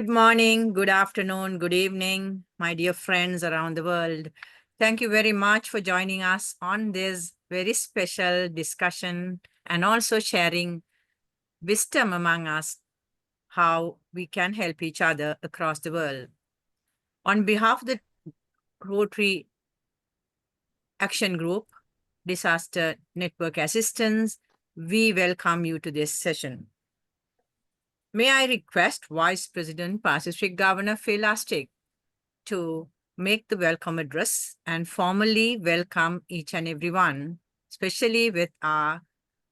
Good morning, good afternoon, good evening, my dear friends around the world. Thank you very much for joining us on this very special discussion and also sharing wisdom among us how we can help each other across the world. On behalf of the Rotary Action Group, Disaster Network Assistance, we welcome you to this session. May I request Vice President Pacific Governor Phil Lustig to make the welcome address and formally welcome each and everyone, especially with our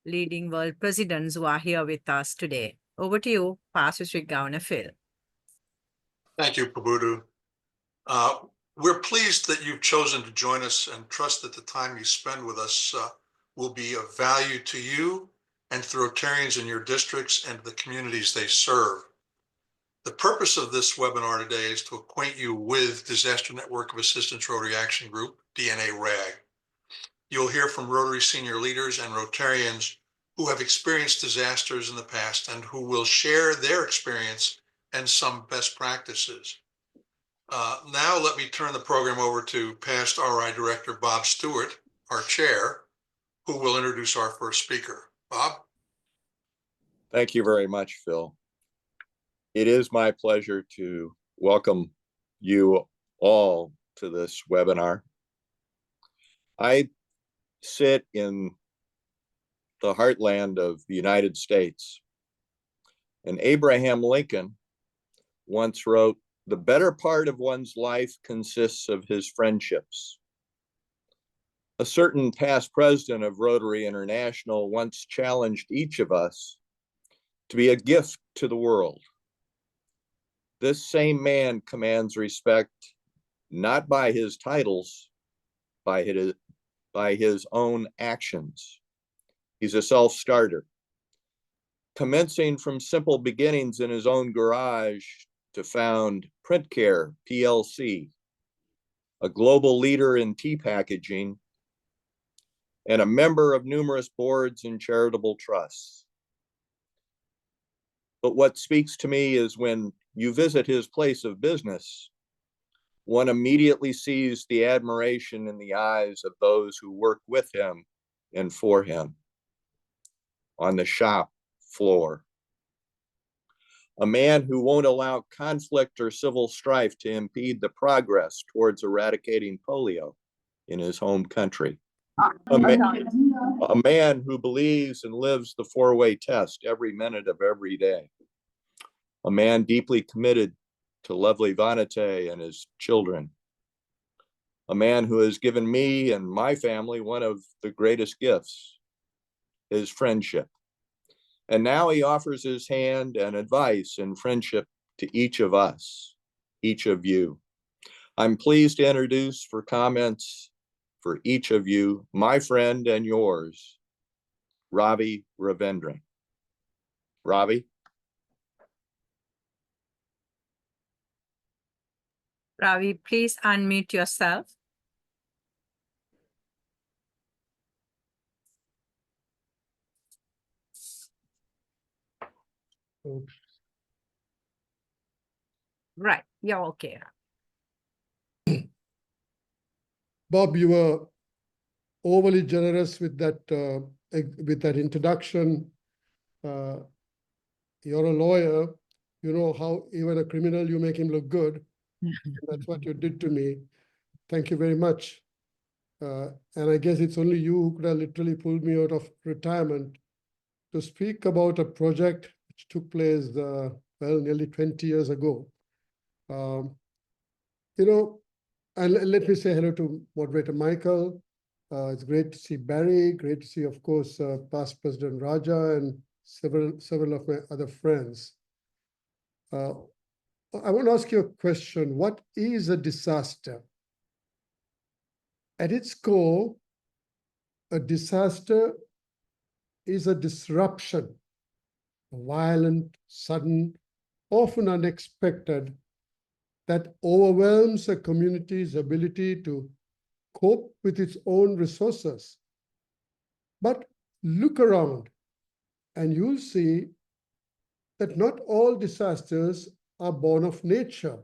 leading world presidents who are here with us today. Over to you, Pacific Governor Phil. Thank you, Prabhudu. We're pleased that you've chosen to join us and trust that the time you spend with us will be of value to you and to Rotarians in your districts and the communities they serve. The purpose of this webinar today is to acquaint you with Disaster Network of Assistance Rotary Action Group, DNA-RAG. You'll hear from Rotary senior leaders and Rotarians who have experienced disasters in the past and who will share their experience and some best practices. Now let me turn the program over to past RI Director Bob Stewart, our chair, who will introduce our first speaker. Bob? Thank you very much, Phil. It is my pleasure to welcome you all to this webinar. I sit in the heartland of the United States, and Abraham Lincoln once wrote, "The better part of one's life consists of his friendships." A certain past president of Rotary International once challenged each of us to be a gift to the world. This same man commands respect not by his titles, by his own actions. He's a self-starter, commencing from simple beginnings in his own garage to found PrintCare PLC, a global leader in tea packaging, and a member of numerous boards and charitable trusts. But what speaks to me is when you visit his place of business, one immediately sees the admiration in the eyes of those who work with him and for him on the shop floor. A man who won't allow conflict or civil strife to impede the progress towards eradicating polio in his home country. A man who believes and lives the four-way test every minute of every day. A man deeply committed to lovely Vanite and his children. A man who has given me and my family one of the greatest gifts, his friendship. And now he offers his hand and advice and friendship to each of us, each of you. I'm pleased to introduce for comments for each of you, my friend and yours, Ravi Ravindran. Ravi? Ravi, please unmute yourself. Right, you're okay. Bob, you were overly generous with that introduction. You're a lawyer. You know how even a criminal, you make him look good. That's what you did to me. Thank you very much. And I guess it's only you who could have literally pulled me out of retirement to speak about a project which took place, nearly 20 years ago. And let me say hello to moderator Michael. It's great to see Barry, great to see, of course, past President Raja and several of my other friends. I want to ask you a question. What is a disaster? At its core, a disaster is a disruption, violent, sudden, often unexpected, that overwhelms a community's ability to cope with its own resources. But look around and you'll see that not all disasters are born of nature.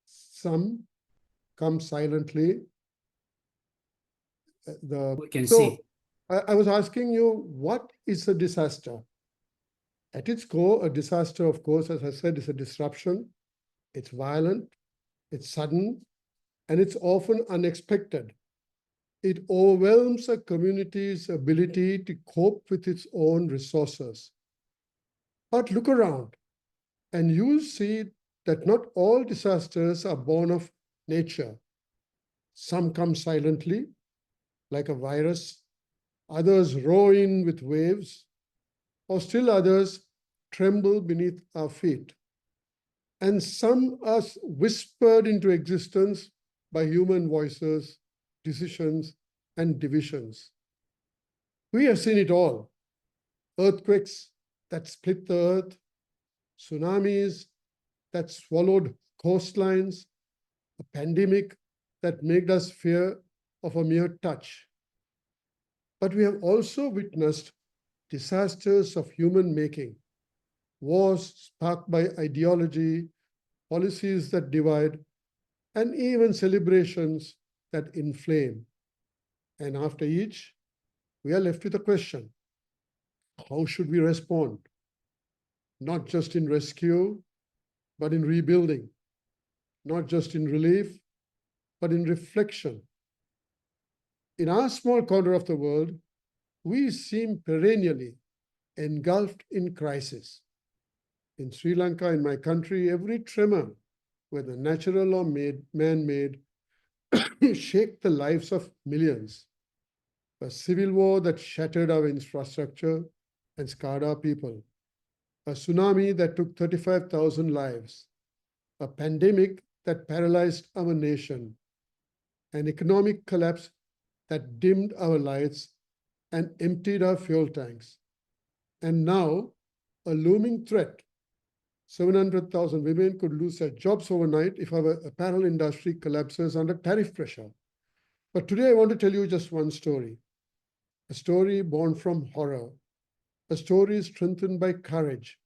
Some come silently. We can So see. I was asking you, what is a disaster? At its core, a disaster, of course, as I said, is a disruption. It's violent, it's sudden, and it's often unexpected. It overwhelms a community's ability to cope with its own resources. But look around, and you'll see that not all disasters are born of nature. Some come silently, like a virus, others roar in with waves, or still others tremble beneath our feet. And some are whispered into existence by human voices, decisions, and divisions. We have seen it all. Earthquakes that split the earth, tsunamis that swallowed coastlines, a pandemic that made us fear of a mere touch. But we have also witnessed disasters of human making, wars sparked by ideology, policies that divide, and even celebrations that inflame. And after each, we are left with a question: how should we respond? Not just in rescue, but in rebuilding. Not just in relief, but in reflection. In our small corner of the world, we seem perennially engulfed in crisis. In Sri Lanka, in my country, every tremor, whether natural or man-made, shake the lives of millions. A civil war that shattered our infrastructure and scarred our people. A tsunami that took 35,000 lives. A pandemic that paralyzed our nation. An economic collapse that dimmed our lights and emptied our fuel tanks. And now, a looming threat. 700,000 women could lose their jobs overnight if our apparel industry collapses under tariff pressure. But today I want to tell you just one story. A story born from horror. A story strengthened by courage.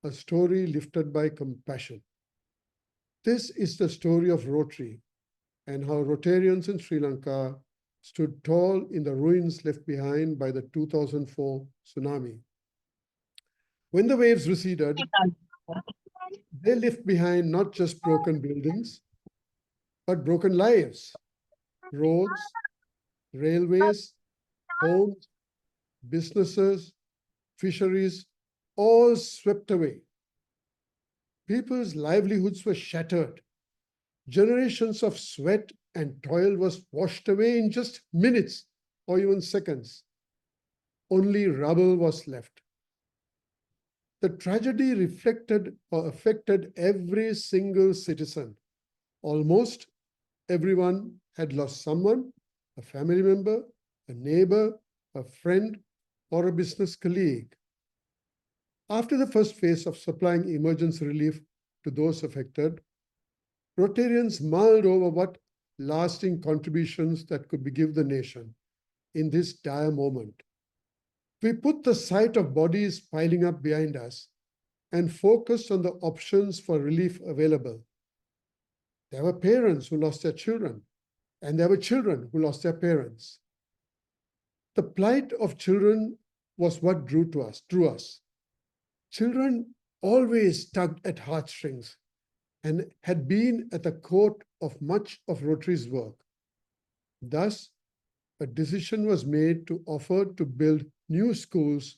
A story lifted by compassion. This is the story of Rotary and how Rotarians in Sri Lanka stood tall in the ruins left behind by the 2004 tsunami. When the waves receded, they left behind not just broken buildings, but broken lives, roads, railways, homes, businesses, fisheries, all swept away. People's livelihoods were shattered. Generations of sweat and toil was washed away in just minutes or even seconds. Only rubble was left. The tragedy reflected or affected every single citizen. Almost everyone had lost someone, a family member, a neighbor, a friend, or a business colleague. After the first phase of supplying emergency relief to those affected, Rotarians mulled over what lasting contributions that could be given the nation in this dire moment. We put the sight of bodies piling up behind us and focused on the options for relief available. There were parents who lost their children, and there were children who lost their parents. The plight of children was what drew us. Children always tugged at heartstrings and had been at the core of much of Rotary's work. Thus, a decision was made to offer to build new schools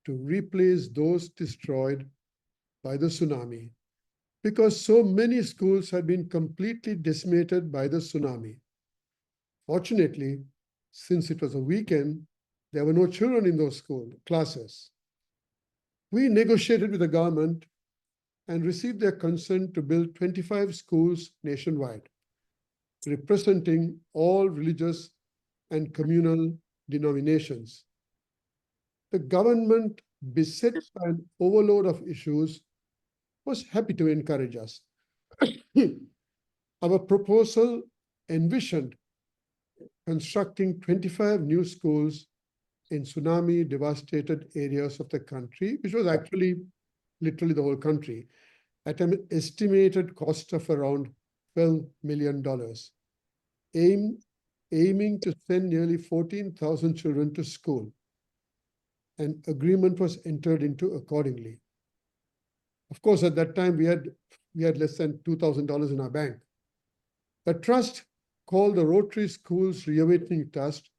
to replace those destroyed by the tsunami, because so many schools had been completely decimated by the tsunami. Fortunately, since it was a weekend, there were no children in those classes. We negotiated with the government and received their consent to build 25 schools nationwide, representing all religious and communal denominations. The government, beset by an overload of issues, was happy to encourage us. Our proposal envisioned constructing 25 new schools in tsunami devastated areas of the country, which was actually literally the whole country. at an estimated cost of around $12 million, aiming to send nearly 14,000 children to school. An agreement was entered into accordingly. Of course, at that time, we had less than $2,000 in our bank. A trust called the Rotary Schools Reawakening Trust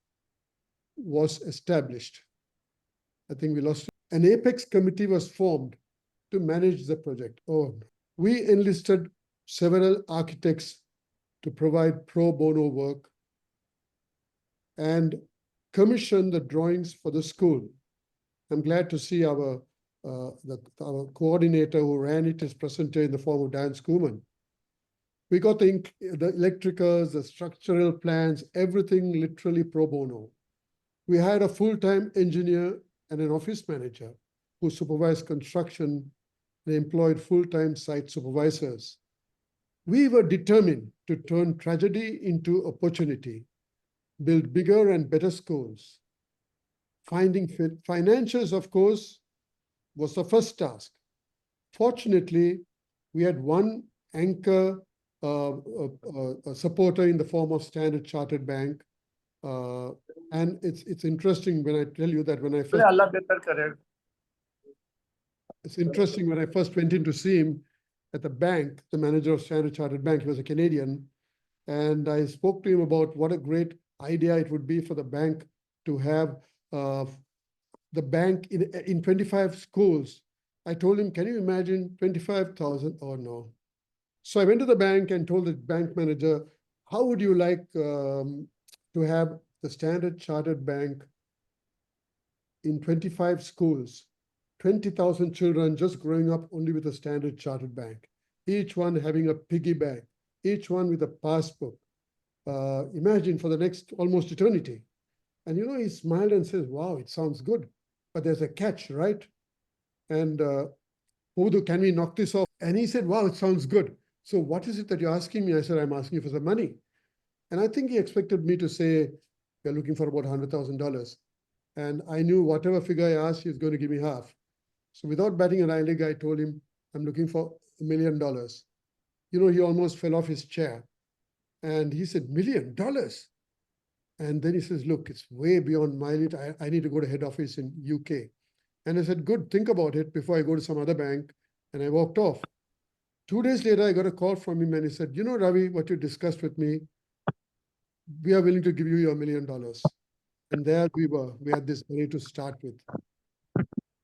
was established. I think we lost. An apex committee was formed to manage the project. Oh, we enlisted several architects to provide pro bono work and commission the drawings for the school. I'm glad to see our coordinator who ran it is present here in the form of Dan Schoeman. We got the electricals, the structural plans, everything literally pro bono. We had a full-time engineer and an office manager who supervised construction and employed full-time site supervisors. We were determined to turn tragedy into opportunity, build bigger and better schools. Finding financials, of course, was the first task. Fortunately, we had one anchor supporter in the form of Standard Chartered Bank. And it's interesting when I tell you that when I first it's interesting when I first went in to see him at the bank, the manager of Standard Chartered Bank, he was a Canadian, and I spoke to him about what a great idea it would be for the bank to have the bank in 25 schools. I told him, can you imagine 25,000? Oh no. So I went to the bank and told the bank manager, how would you like to have the Standard Chartered Bank in 25 schools, 20,000 children just growing up only with a Standard Chartered Bank, each one having a piggy bank, each one with a passbook. Imagine for the next almost eternity. And you know, he smiled and says, wow, it sounds good, but there's a catch, right? And Udo, can we knock this off? And he said, wow, it sounds good. So what is it that you're asking me? I said, I'm asking you for some money. And I think he expected me to say, we're looking for about $100,000. And I knew whatever figure I asked, he was going to give me half. So without batting an eyelid, I told him, I'm looking for $1 million. You know, he almost fell off his chair. And he said, $1 million? And then he says, look, it's way beyond my limit. I need to go to head office in UK. And I said, good, think about it before I go to some other bank. And I walked off. 2 days later, I got a call from him and he said, you know, Ravi, what you discussed with me, we are willing to give you your $1 million. And there we were. We had this money to start with.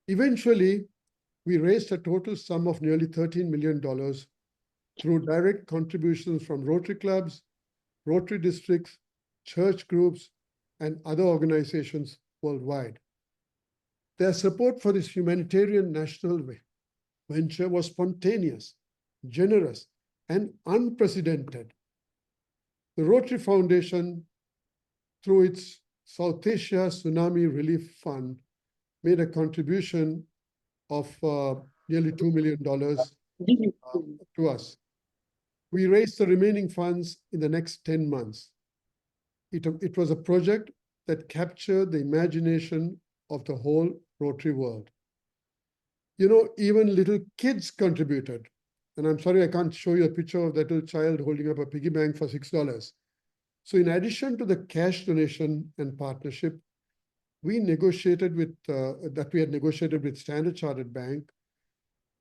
Eventually, we raised a total sum of nearly $13 million through direct contributions from Rotary clubs, Rotary districts, church groups, and other organizations worldwide. Their support for this humanitarian national venture was spontaneous, generous, and unprecedented. The Rotary Foundation, through its South Asia Tsunami Relief Fund, made a contribution of nearly $2 million to us. We raised the remaining funds in the next 10 months. It was a project that captured the imagination of the whole Rotary world. You know, even little kids contributed. And I'm sorry, I can't show you a picture of that little child holding up a piggy bank for $6. So in addition to the cash donation and partnership, we negotiated with, we had negotiated with Standard Chartered Bank.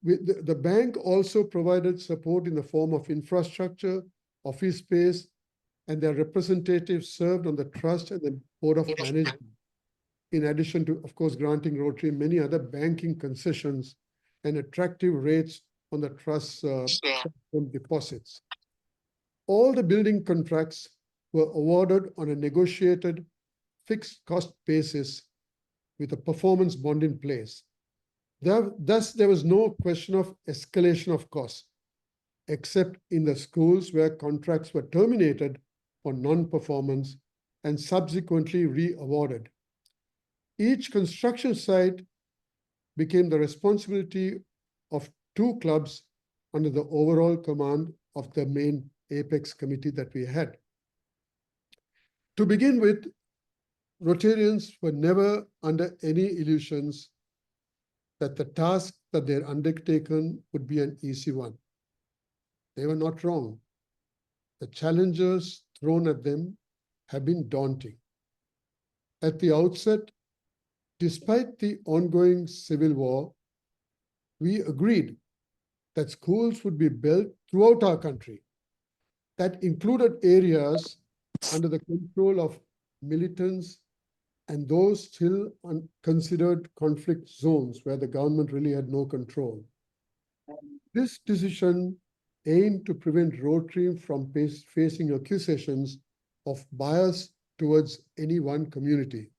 The bank also provided support in the form of infrastructure, office space, and their representatives served on the trust and the board of management. In addition to, of course, granting Rotary many other banking concessions and attractive rates on the trust's deposits. All the building contracts were awarded on a negotiated fixed cost basis with a performance bond in place. Thus, there was no question of escalation of costs, except in the schools where contracts were terminated for non-performance and subsequently re-awarded. Each construction site became the responsibility of 2 clubs under the overall command of the main apex committee that we had. To begin with, Rotarians were never under any illusions that the task that their undertaking would be an easy one. They were not wrong. The challenges thrown at them have been daunting. At the outset, despite the ongoing civil war, we agreed that schools would be built throughout our country. That included areas under the control of militants and those still considered conflict zones where the government really had no control. This decision aimed to prevent Rotary from facing accusations of bias towards any one community.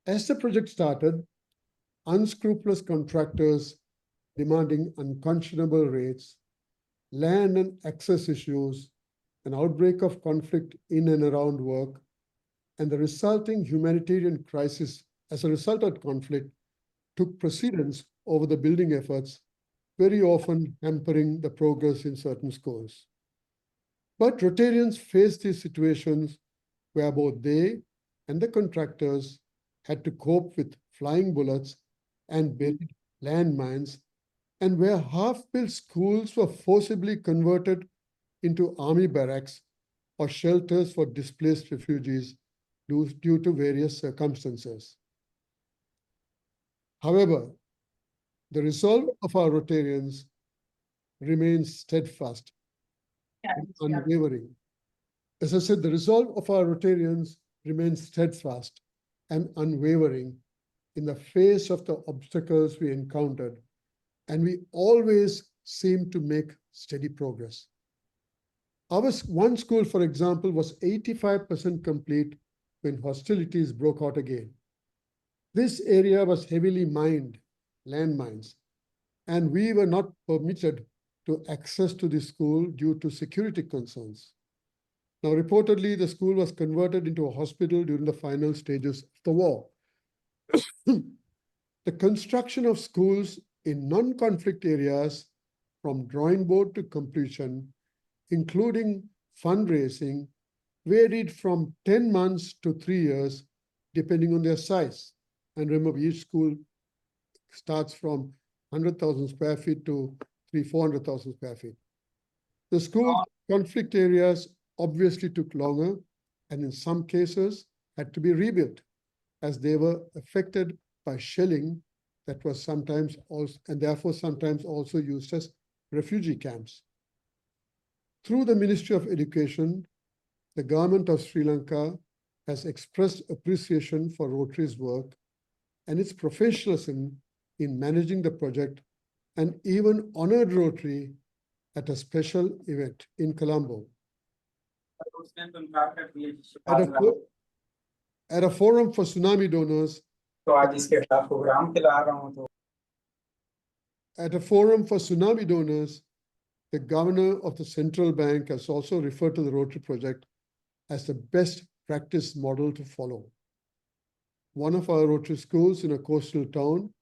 As the project started, unscrupulous contractors demanding unconscionable rates, land and access issues, an outbreak of conflict in and around work, and the resulting humanitarian crisis as a result of conflict took precedence over the building efforts, very often hampering the progress in certain schools. But Rotarians faced these situations where both they and the contractors had to cope with flying bullets and buried landmines, and where half-built schools were forcibly converted into army barracks or shelters for displaced refugees due to various circumstances. However, the resolve of our Rotarians remains steadfast and unwavering. As I said, the resolve of our Rotarians remains steadfast and unwavering in the face of the obstacles we encountered, and we always seem to make steady progress. Our one school, for example, was 85% complete when hostilities broke out again. This area was heavily mined, landmines, and we were not permitted to access to the school due to security concerns. Now, reportedly, the school was converted into a hospital during the final stages of the war. The construction of schools in non-conflict areas from drawing board to completion, including fundraising, varied from 10 months to 3 years, depending on their size. And remember, each school starts from 100,000 square feet to 400,000 square feet. The school conflict areas obviously took longer, and in some cases had to be rebuilt as they were affected by shelling that was sometimes also, and therefore sometimes also used as refugee camps. Through the Ministry of Education, the government of Sri Lanka has expressed appreciation for Rotary's work and its professionalism in managing the project, and even honored Rotary at a special event in Colombo. At a forum for tsunami donors, the governor of the central bank has also referred to the Rotary project as the best practice model to follow. One of our Rotary schools in a coastal town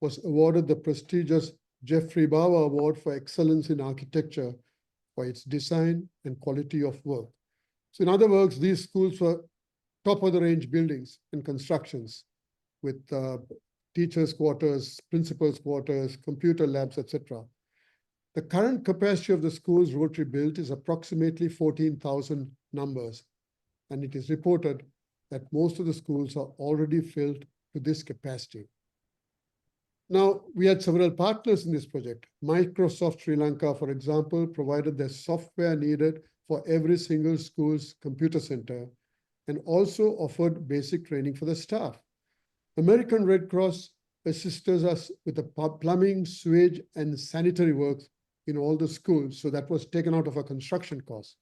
was awarded the prestigious Jeffrey Bawa Award for Excellence in Architecture for its design and quality of work. So in other words, these schools were top of the range buildings and constructions with teachers' quarters, principals' quarters, computer labs, etc. The current capacity of the schools Rotary built is approximately 14,000 numbers, and it is reported that most of the schools are already filled to this capacity. Now, we had several partners in this project. Microsoft Sri Lanka, for example, provided the software needed for every single school's computer center and also offered basic training for the staff. American Red Cross assisted us with the plumbing, sewage, and sanitary works in all the schools, so that was taken out of our construction costs.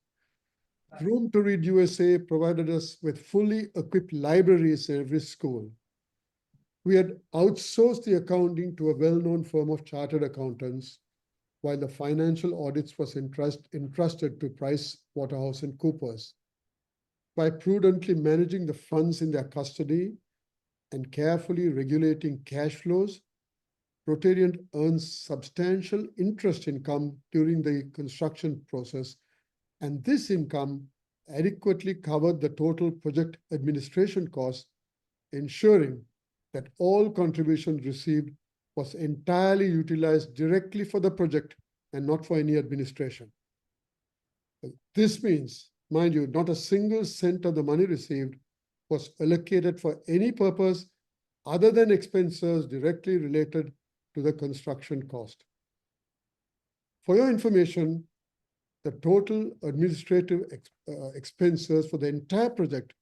Room to Read USA provided us with fully equipped libraries in every school. We had outsourced the accounting to a well-known firm of chartered accountants, while the financial audits was entrusted to PricewaterhouseCoopers. By prudently managing the funds in their custody and carefully regulating cash flows, Rotarian earns substantial interest income during the construction process, and this income adequately covered the total project administration costs, ensuring that all contributions received was entirely utilized directly for the project and not for any administration. This means, mind you, not a single cent of the money received was allocated for any purpose other than expenses directly related to the construction cost. For your information, the total administrative expenses for the entire project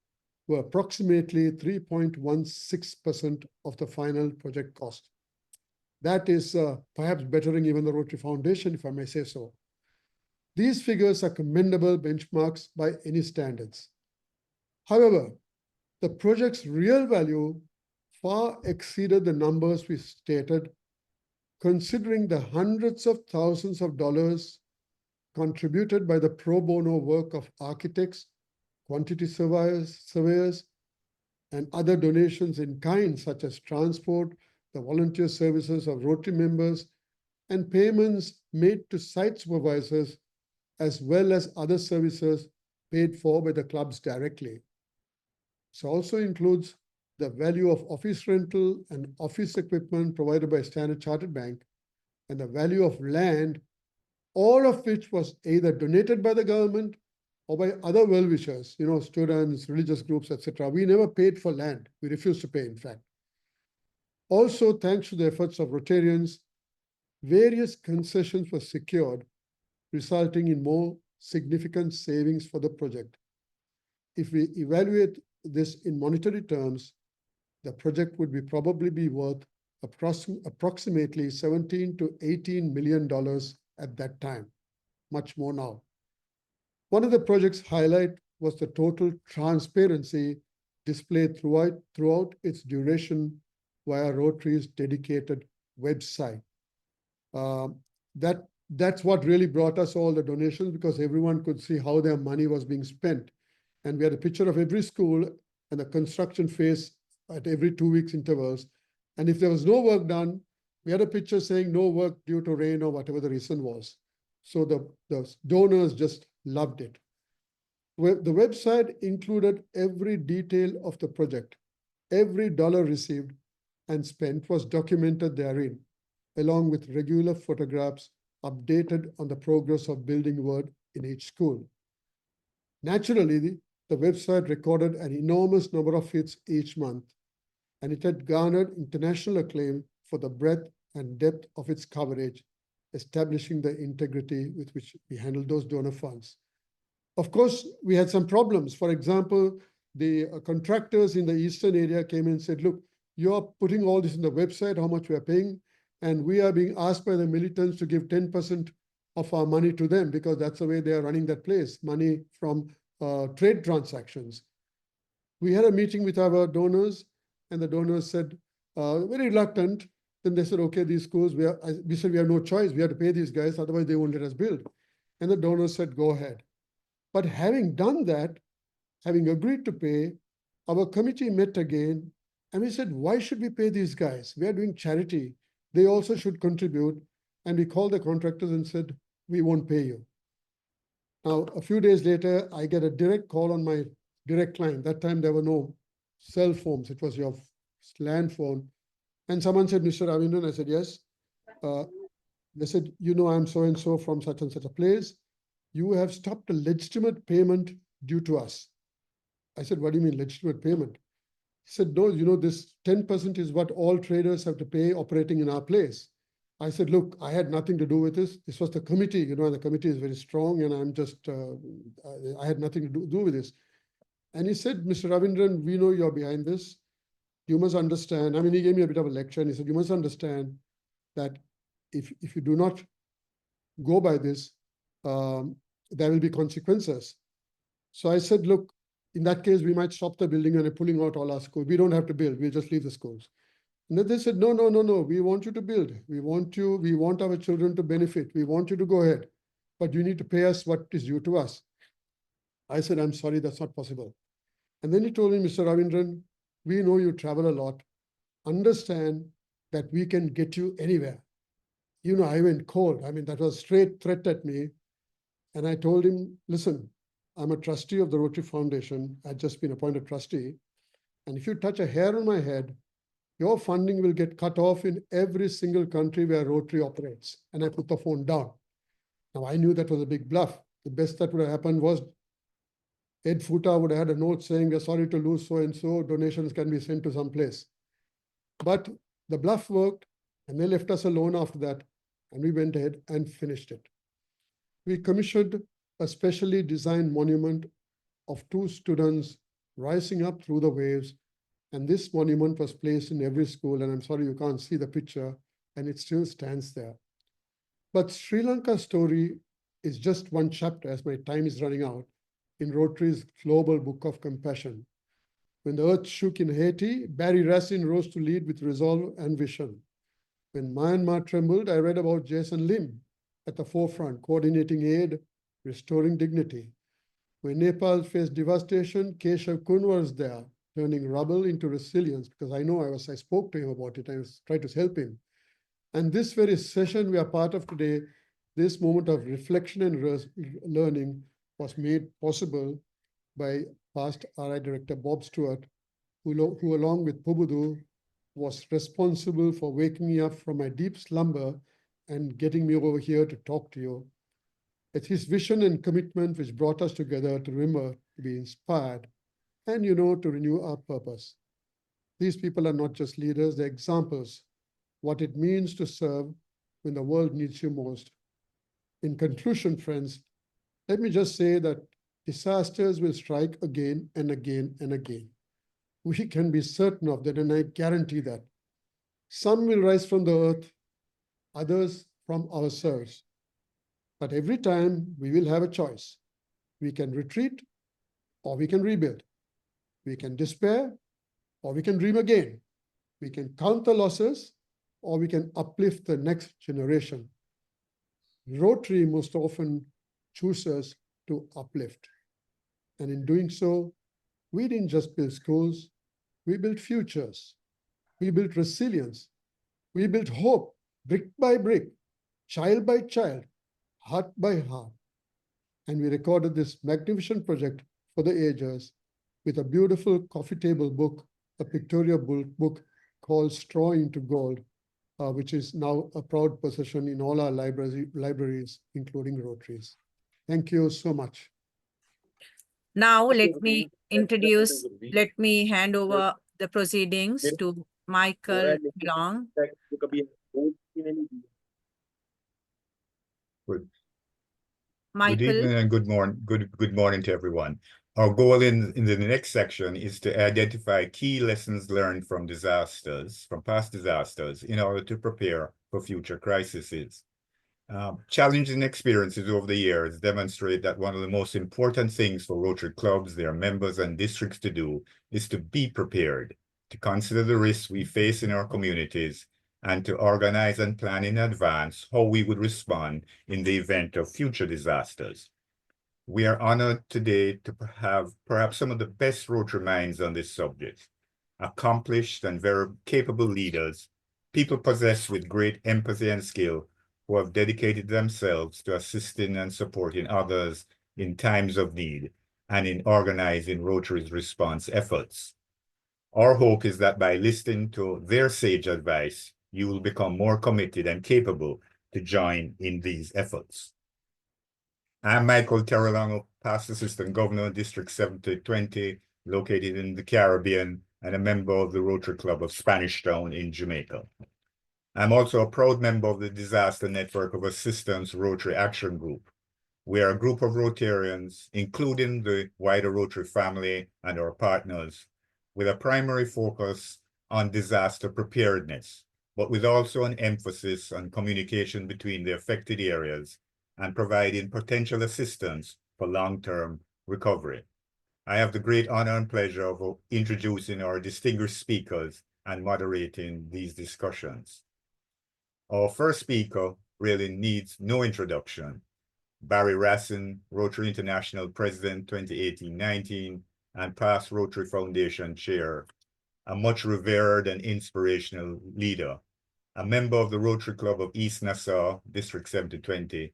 were approximately 3.16% of the final project cost. That is perhaps bettering even the Rotary Foundation, if I may say so. These figures are commendable benchmarks by any standards. However, the project's real value far exceeded the numbers we stated, considering the hundreds of thousands of dollars contributed by the pro bono work of architects, quantity surveyors, and other donations in kind, such as transport, the volunteer services of Rotary members, and payments made to site supervisors, as well as other services paid for by the clubs directly. This also includes the value of office rental and office equipment provided by Standard Chartered Bank, and the value of land, all of which was either donated by the government or by other well-wishers, students, religious groups, etc. We never paid for land. We refused to pay, in fact. Also, thanks to the efforts of Rotarians, various concessions were secured, resulting in more significant savings for the project. If we evaluate this in monetary terms, the project would probably be worth approximately $17 to $18 million at that time, much more now. One of the project's highlight was the total transparency displayed throughout its duration via Rotary's dedicated website. That's what really brought us all the donations, because everyone could see how their money was being spent. And we had a picture of every school and the construction phase at every 2 weeks intervals. And if there was no work done, we had a picture saying no work due to rain or whatever the reason was. So the donors just loved it. The website included every detail of the project. Every dollar received and spent was documented therein, along with regular photographs updated on the progress of building work in each school. Naturally, the website recorded an enormous number of hits each month, and it had garnered international acclaim for the breadth and depth of its coverage, establishing the integrity with which we handled those donor funds. Of course, we had some problems. For example, the contractors in the eastern area came and said, look, you're putting all this in the website, how much we are paying, and we are being asked by the militants to give 10% of our money to them, because that's the way they are running that place, money from trade transactions. We had a meeting with our donors, and the donors said, very reluctant. Then they said, okay, these schools, we said we have no choice. We have to pay these guys, otherwise they won't let us build. And the donors said, go ahead. But having done that, having agreed to pay, our committee met again, and we said, why should we pay these guys? We are doing charity. They also should contribute. And we called the contractors and said, we won't pay you. Now, a few days later, I get a direct call on my direct line. That time there were no cell phones. It was your land phone. And someone said, Mr. Ravindran. I said, yes. They said, I'm so-and-so from such and such a place. You have stopped a legitimate payment due to us. I said, what do you mean legitimate payment? He said, no, this 10% is what all traders have to pay operating in our place. I said, look, I had nothing to do with this. This was the committee, and the committee is very strong, and I'm just, I had nothing to do with this. And he said, Mr. Ravindran, we know you're behind this. You must understand. I mean, he gave me a bit of a lecture, and he said, you must understand that if you do not go by this, there will be consequences. So I said, look, in that case, we might stop the building and pulling out all our schools. We don't have to build. We'll just leave the schools. And then they said, no. We want you to build. We want our children to benefit. We want you to go ahead. But you need to pay us what is due to us. I said, I'm sorry, that's not possible. And then he told me, Mr. Ravindran, we know you travel a lot. Understand that we can get you anywhere. I went cold. I mean, that was a straight threat at me. And I told him, listen, I'm a trustee of the Rotary Foundation. I'd just been appointed trustee. And if you touch a hair on my head, your funding will get cut off in every single country where Rotary operates. And I put the phone down. Now, I knew that was a big bluff. The best that would have happened was Ed Futa would have had a note saying, we're sorry to lose so-and-so, donations can be sent to some place. But the bluff worked, and they left us alone after that, and we went ahead and finished it. We commissioned a specially designed monument of 2 students rising up through the waves, and this monument was placed in every school, and I'm sorry you can't see the picture, and it still stands there. But Sri Lanka's story is just one chapter, as my time is running out, in Rotary's Global Book of Compassion. When the earth shook in Haiti, Barry Racine rose to lead with resolve and vision. When Myanmar trembled, I read about Jason Lim at the forefront, coordinating aid, restoring dignity. When Nepal faced devastation, Keshav Kun was there, turning rubble into resilience, because I spoke to him about it. I was trying to help him. And this very session we are part of today, this moment of reflection and learning was made possible by past RI Director Bob Stewart, who along with Pubudu was responsible for waking me up from my deep slumber and getting me over here to talk to you. It's his vision and commitment which brought us together to remember, to be inspired, and to renew our purpose. These people are not just leaders, they're examples, what it means to serve when the world needs you most. In conclusion, friends, let me just say that disasters will strike again and again and again. We can be certain of that, and I guarantee that. Some will rise from the earth, others from ourselves. But every time we will have a choice. We can retreat or we can rebuild. We can despair or we can dream again. We can count the losses or we can uplift the next generation. Rotary most often chooses to uplift. And in doing so, we didn't just build schools, we built futures. We built resilience. We built hope, brick by brick, child by child, heart by heart. And we recorded this magnificent project for the ages with a beautiful coffee table book, a pictorial book called Straw into Gold, which is now a proud possession in all our libraries, including Rotaries. Thank you so much. Now, let me hand over the proceedings to Michael Long. Good Michael, evening and good morning to everyone. Our goal in the next section is to identify key lessons learned from past disasters, in order to prepare for future crises. Challenging experiences over the years demonstrate that one of the most important things for Rotary clubs, their members, and districts to do is to be prepared, to consider the risks we face in our communities, and to organize and plan in advance how we would respond in the event of future disasters. We are honored today to have perhaps some of the best Rotary minds on this subject, accomplished and very capable leaders, people possessed with great empathy and skill, who have dedicated themselves to assisting and supporting others in times of need and in organizing Rotary's response efforts. Our hope is that by listening to their sage advice, you will become more committed and capable to join in these efforts. I'm Michael Terrelongo, Past Assistant Governor, District 7020, located in the Caribbean, and a member of the Rotary Club of Spanish Town in Jamaica. I'm also a proud member of the Disaster Network of Assistance Rotary Action Group. We are a group of Rotarians, including the wider Rotary family and our partners, with a primary focus on disaster preparedness, but with also an emphasis on communication between the affected areas and providing potential assistance for long-term recovery. I have the great honor and pleasure of introducing our distinguished speakers and moderating these discussions. Our first speaker really needs no introduction. Barry Racine, Rotary International President 2018-19 and past Rotary Foundation Chair, a much revered and inspirational leader, a member of the Rotary Club of East Nassau, District 7020.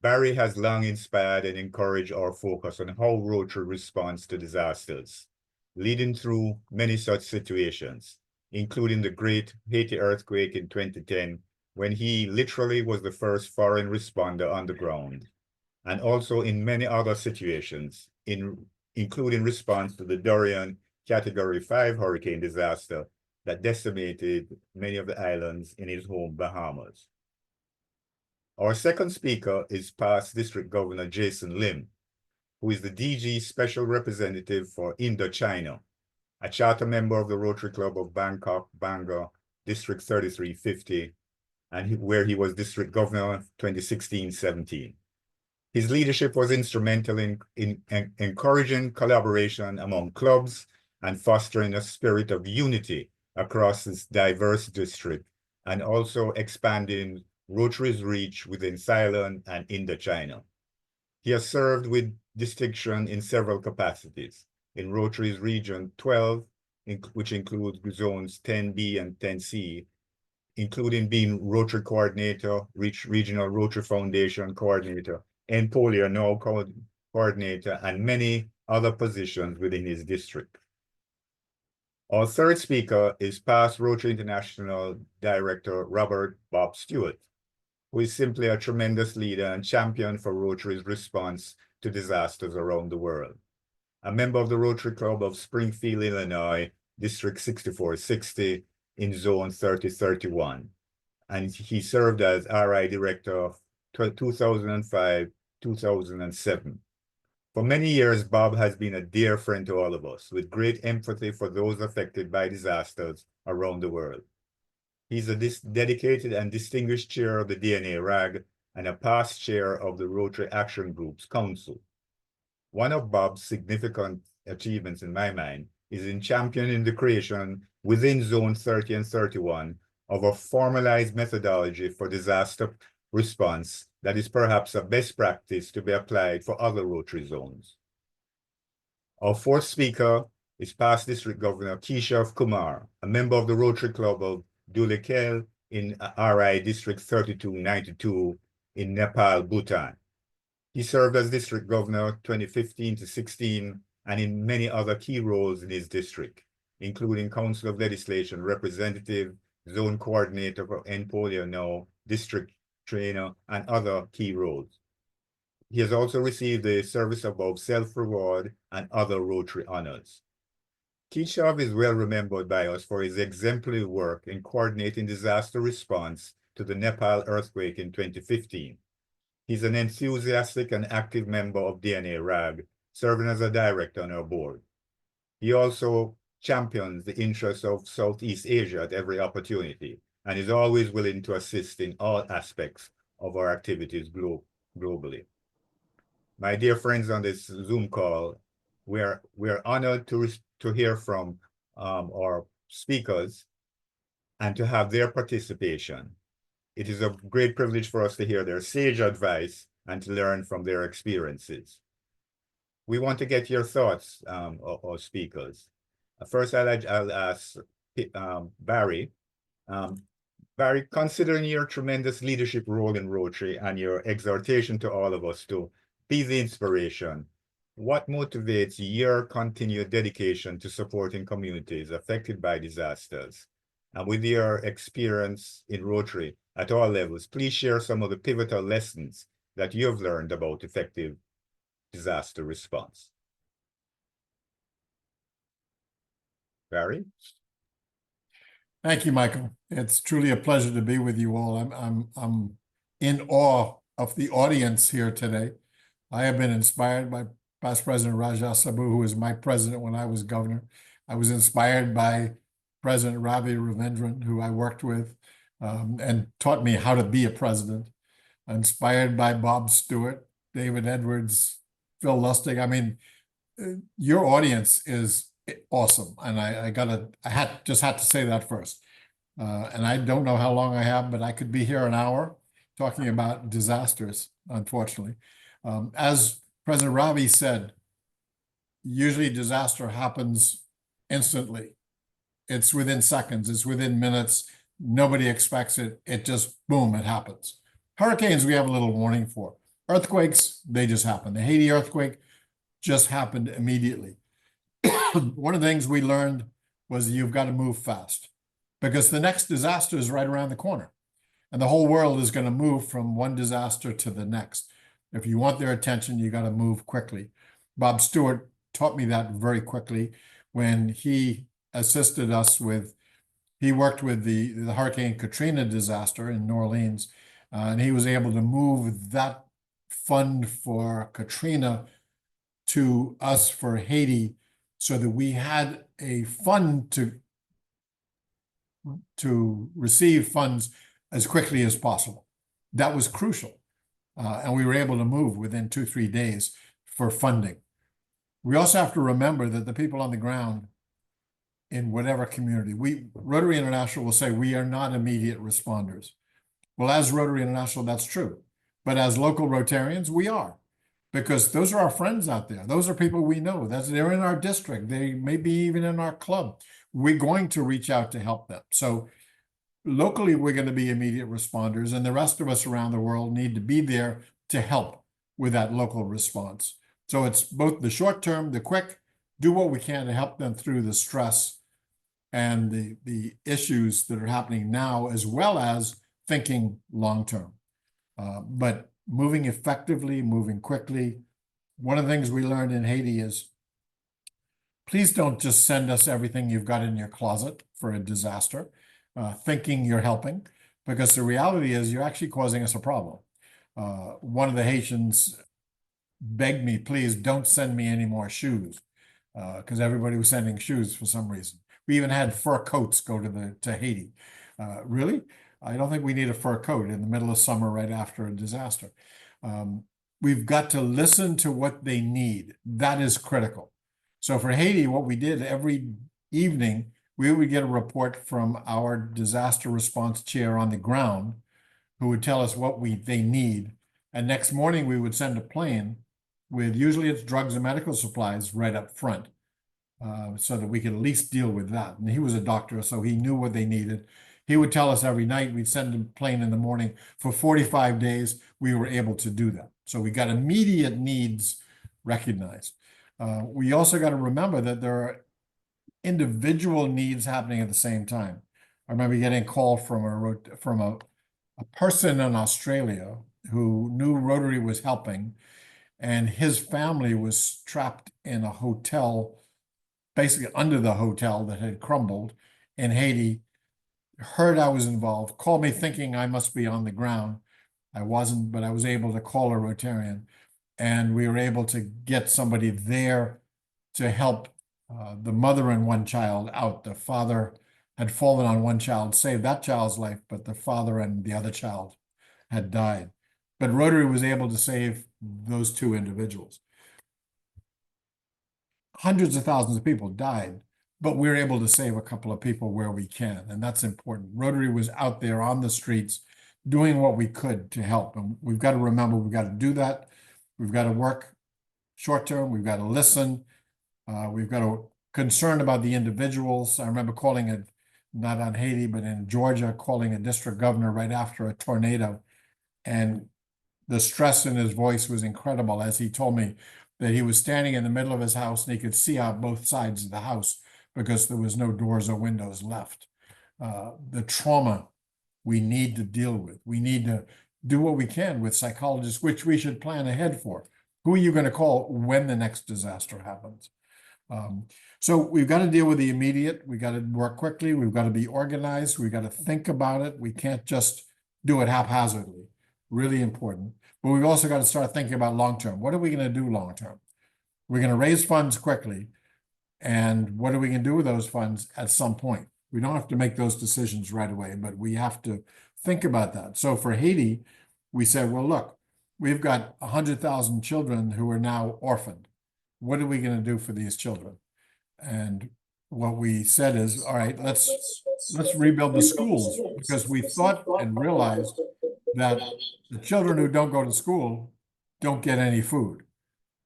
Barry has long inspired and encouraged our focus on how Rotary responds to disasters, leading through many such situations. including the Great Haiti earthquake in 2010, when he literally was the first foreign responder on the ground, and also in many other situations, including response to the Dorian Category 5 hurricane disaster that decimated many of the islands in his home Bahamas. Our second speaker is past District Governor Jason Lim, who is the DG Special Representative for Indochina, a charter member of the Rotary Club of Bangkok, Bangor, District 3350, and where he was District Governor 2016-17. His leadership was instrumental in encouraging collaboration among clubs and fostering a spirit of unity across this diverse district, and also expanding Rotary's reach within Ceylon and Indochina. He has served with distinction in several capacities in Rotary's Region 12, which includes zones 10B and 10C, including being Rotary Coordinator, Regional Rotary Foundation Coordinator, and Polio Now Coordinator, and many other positions within his district. Our third speaker is past Rotary International Director Robert Bob Stewart, who is simply a tremendous leader and champion for Rotary's response to disasters around the world. A member of the Rotary Club of Springfield, Illinois, District 6460 in Zone 3031. And he served as RI Director of 2005-2007. For many years, Bob has been a dear friend to all of us, with great empathy for those affected by disasters around the world. He's a dedicated and distinguished chair of the DNA RAG and a past chair of the Rotary Action Group's Council. One of Bob's significant achievements in my mind is in championing the creation within Zone 30 and 31 of a formalized methodology for disaster response that is perhaps a best practice to be applied for other Rotary zones. Our fourth speaker is past District Governor Keshav Kumar, a member of the Rotary Club of Dhulikhel in RI District 3292 in Nepal, Bhutan. He served as District Governor 2015-16 and in many other key roles in his district, including Council of Legislation Representative, Zone Coordinator for End Polio Now, District Trainer, and other key roles. He has also received the Service Above Self-Reward and other Rotary honors. Keshav is well remembered by us for his exemplary work in coordinating disaster response to the Nepal earthquake in 2015. He's an enthusiastic and active member of DNA RAG, serving as a director on our board. He also champions the interests of Southeast Asia at every opportunity and is always willing to assist in all aspects of our activities globally. My dear friends on this Zoom call, we're honored to hear from our speakers and to have their participation. It is a great privilege for us to hear their sage advice and to learn from their experiences. We want to get your thoughts, our speakers. First, I'll ask Barry. Barry, considering your tremendous leadership role in Rotary and your exhortation to all of us to be the inspiration, what motivates your continued dedication to supporting communities affected by disasters? And with your experience in Rotary at all levels, please share some of the pivotal lessons that you've learned about effective disaster response. Barry? Thank you, Michael. It's truly a pleasure to be with you all. I'm in awe of the audience here today. I have been inspired by Past President Raja Sabu, who was my president when I was governor. I was inspired by President Ravi Ravindran, who I worked with and taught me how to be a president. Inspired by Bob Stewart, David Edwards, Phil Lustig. I mean, your audience is awesome, and I just had to say that first. And I don't know how long I have, but I could be here an hour talking about disasters, unfortunately. As President Ravi said, usually disaster happens instantly. It's within seconds, it's within minutes. Nobody expects it. It just, boom, it happens. Hurricanes, we have a little warning for. Earthquakes, they just happen. The Haiti earthquake just happened immediately. One of the things we learned was you've got to move fast. because the next disaster is right around the corner. And the whole world is going to move from one disaster to the next. If you want their attention, you got to move quickly. Bob Stewart taught me that very quickly when he assisted us with, he worked with the Hurricane Katrina disaster in New Orleans, and he was able to move that fund for Katrina to us for Haiti so that we had a fund to receive funds as quickly as possible. That was crucial. And we were able to move within 2-3 days for funding. We also have to remember that the people on the ground in whatever community, Rotary International will say we are not immediate responders. Well, as Rotary International, that's true. But as local Rotarians, we are. Because those are our friends out there. Those are people we know. They're in our district. They may be even in our club. We're going to reach out to help them. So locally, we're going to be immediate responders, and the rest of us around the world need to be there to help with that local response. So it's both the short term, the quick, do what we can to help them through the stress and the issues that are happening now, as well as thinking long term. But moving effectively, moving quickly. One of the things we learned in Haiti is, please don't just send us everything you've got in your closet for a disaster, thinking you're helping, because the reality is you're actually causing us a problem. One of the Haitians begged me, please don't send me any more shoes, because everybody was sending shoes for some reason. We even had fur coats go to Haiti. Really? I don't think we need a fur coat in the middle of summer right after a disaster. We've got to listen to what they need. That is critical. So for Haiti, what we did every evening, we would get a report from our disaster response chair on the ground, who would tell us what they need. And next morning, we would send a plane with, usually it's drugs and medical supplies right up front, so that we could at least deal with that. And he was a doctor, so he knew what they needed. He would tell us every night. We'd send a plane in the morning. For 45 days, we were able to do that. So we got immediate needs recognized. We also got to remember that there are individual needs happening at the same time. I remember getting a call from a person in Australia who knew Rotary was helping, and his family was trapped in a hotel, basically under the hotel that had crumbled in Haiti. Heard I was involved, called me thinking I must be on the ground. I wasn't, but I was able to call a Rotarian, and we were able to get somebody there to help the mother and one child out. The father had fallen on one child, saved that child's life, but the father and the other child had died. But Rotary was able to save those two individuals. Hundreds of thousands of people died, but we were able to save a couple of people where we can, and that's important. Rotary was out there on the streets doing what we could to help, and we've got to remember we've got to do that. We've got to work short term. We've got to listen. We've got to concern about the individuals. I remember calling it, not on Haiti, but in Georgia, calling a district governor right after a tornado, and the stress in his voice was incredible as he told me that he was standing in the middle of his house and he could see out both sides of the house because there was no doors or windows left. The trauma we need to deal with. We need to do what we can with psychologists, which we should plan ahead for. Who are you going to call when the next disaster happens? So we've got to deal with the immediate. We got to work quickly. We've got to be organized. We've got to think about it. We can't just do it haphazardly. Really important. But we've also got to start thinking about long-term. What are we going to do long-term? We're going to raise funds quickly. And what are we going to do with those funds at some point? We don't have to make those decisions right away, but we have to think about that. So for Haiti, we said, well, look, we've got 100,000 children who are now orphaned. What are we going to do for these children? And what we said is, all right, let's rebuild the schools, because we thought and realized that the children who don't go to school don't get any food.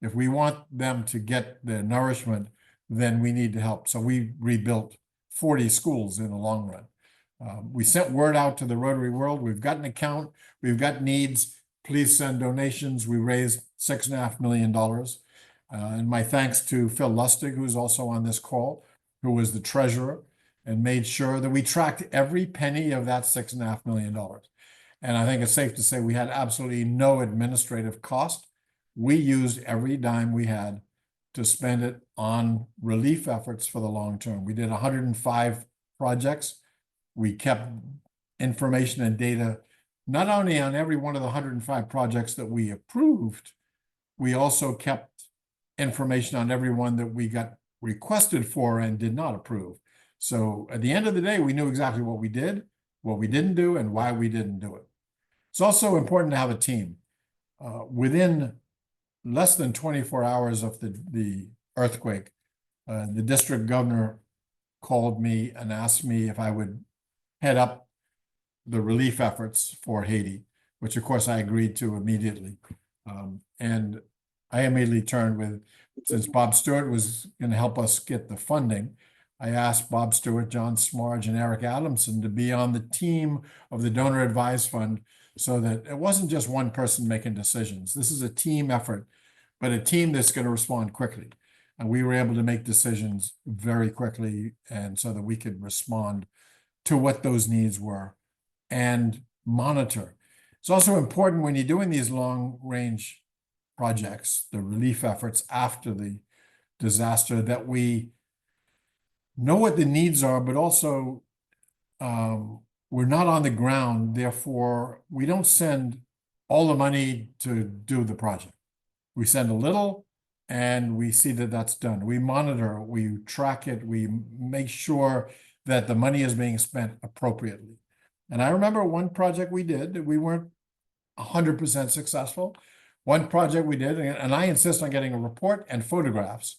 If we want them to get their nourishment, then we need to help. So we rebuilt 40 schools in the long run. We sent word out to the Rotary world. We've got an account. We've got needs. Please send donations. We raised $6.5 million. And my thanks to Phil Lustig, who's also on this call, who was the treasurer. and made sure that we tracked every penny of that $6.5 million. And I think it's safe to say we had absolutely no administrative cost. We used every dime we had to spend it on relief efforts for the long term. We did 105 projects. We kept information and data not only on every one of the 105 projects that we approved, we also kept information on every one that we got requested for and did not approve. So at the end of the day, we knew exactly what we did, what we didn't do, and why we didn't do it. It's also important to have a team. Within less than 24 hours of the earthquake, the district governor called me and asked me if I would head up the relief efforts for Haiti, which of course I agreed to immediately. And I immediately turned with, since Bob Stewart was going to help us get the funding, I asked Bob Stewart, John Smarge, and Eric Adamson to be on the team of the Donor Advised Fund so that it wasn't just one person making decisions. This is a team effort, but a team that's going to respond quickly. And we were able to make decisions very quickly, and so that we could respond to what those needs were and monitor. It's also important when you're doing these long-range projects, the relief efforts after the disaster, that we know what the needs are, but also we're not on the ground. Therefore, we don't send all the money to do the project. We send a little and we see that that's done. We monitor, we track it, we make sure that the money is being spent appropriately. And I remember one project we did, we weren't 100% successful. One project we did, and I insist on getting a report and photographs.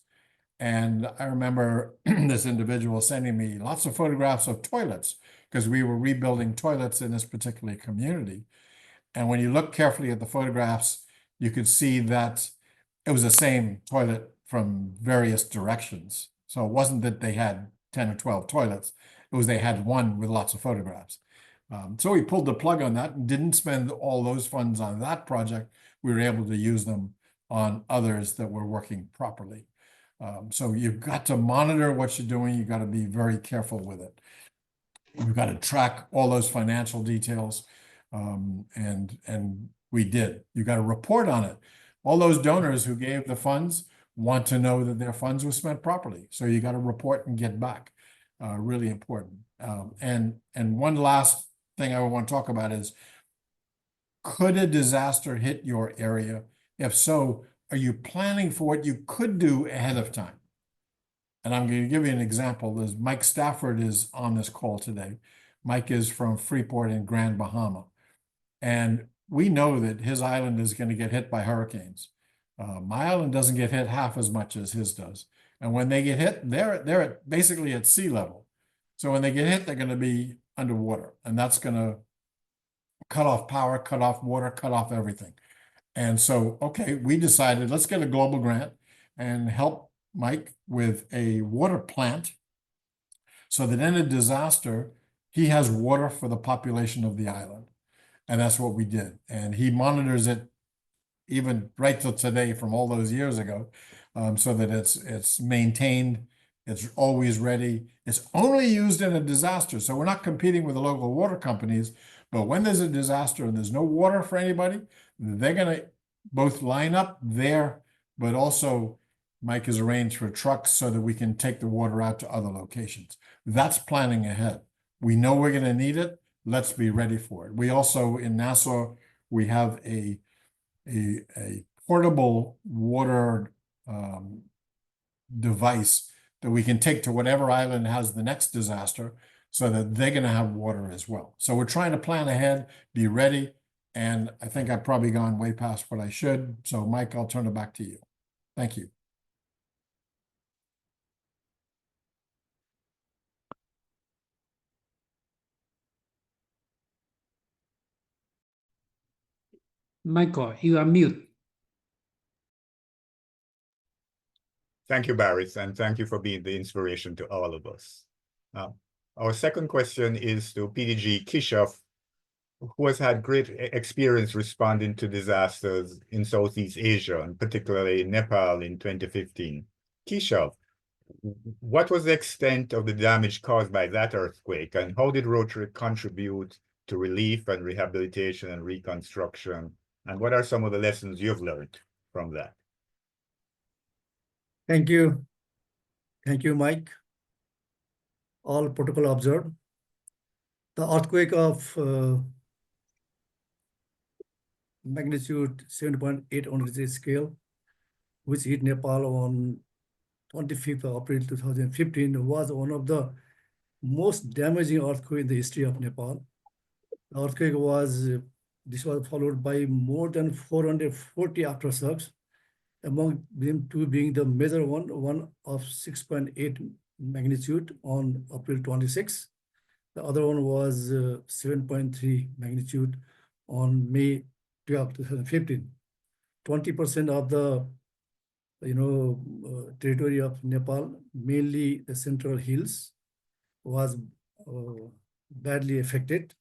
And I remember this individual sending me lots of photographs of toilets because we were rebuilding toilets in this particular community. And when you look carefully at the photographs, you could see that it was the same toilet from various directions. So it wasn't that they had 10 or 12 toilets. It was they had one with lots of photographs. So we pulled the plug on that and didn't spend all those funds on that project. We were able to use them on others that were working properly. So you've got to monitor what you're doing. You've got to be very careful with it. We've got to track all those financial details. And we did. You got to report on it. All those donors who gave the funds want to know that their funds were spent properly. So you got to report and get back. Really important. And one last thing I want to talk about is, could a disaster hit your area? If so, are you planning for what you could do ahead of time? And I'm going to give you an example. There's Mike Stafford is on this call today. Mike is from Freeport in Grand Bahama. And we know that his island is going to get hit by hurricanes. My island doesn't get hit half as much as his does. And when they get hit, they're basically at sea level. So when they get hit, they're going to be underwater. And that's going to cut off power, cut off water, cut off everything. And so, okay, we decided let's get a global grant and help Mike with a water plant so that in a disaster, he has water for the population of the island. And that's what we did. And he monitors it even right till today from all those years ago, so that it's maintained, it's always ready. It's only used in a disaster. So we're not competing with the local water companies, but when there's a disaster and there's no water for anybody, they're going to both line up there, but also Mike has arranged for trucks so that we can take the water out to other locations. That's planning ahead. We know we're going to need it. Let's be ready for it. We also, in Nassau, we have a portable water device that we can take to whatever island has the next disaster so that they're going to have water as well. So we're trying to plan ahead, be ready. And I think I've probably gone way past what I should. So Mike, I'll turn it back to you. Thank you. Michael, you are mute. Thank you, Barry, and thank you for being the inspiration to all of us. Our second question is to PDG Kishoff, who has had great experience responding to disasters in Southeast Asia, and particularly in Nepal in 2015. Kishoff, what was the extent of the damage caused by that earthquake, and how did Rotary contribute to relief and rehabilitation and reconstruction? And what are some of the lessons you've learned from that? Thank you. Thank you, Mike. All protocol observed. The earthquake of magnitude 7.8 on Richter scale, which hit Nepal on 25th of April 2015, was one of the most damaging earthquake in the history of Nepal. The earthquake this was followed by more than 440 aftershocks, among them two being the major one of 6.8 magnitude on April 26. The other one was 7.3 magnitude on May 12, 2015. 20% of the territory of Nepal, mainly the central hills, was badly affected.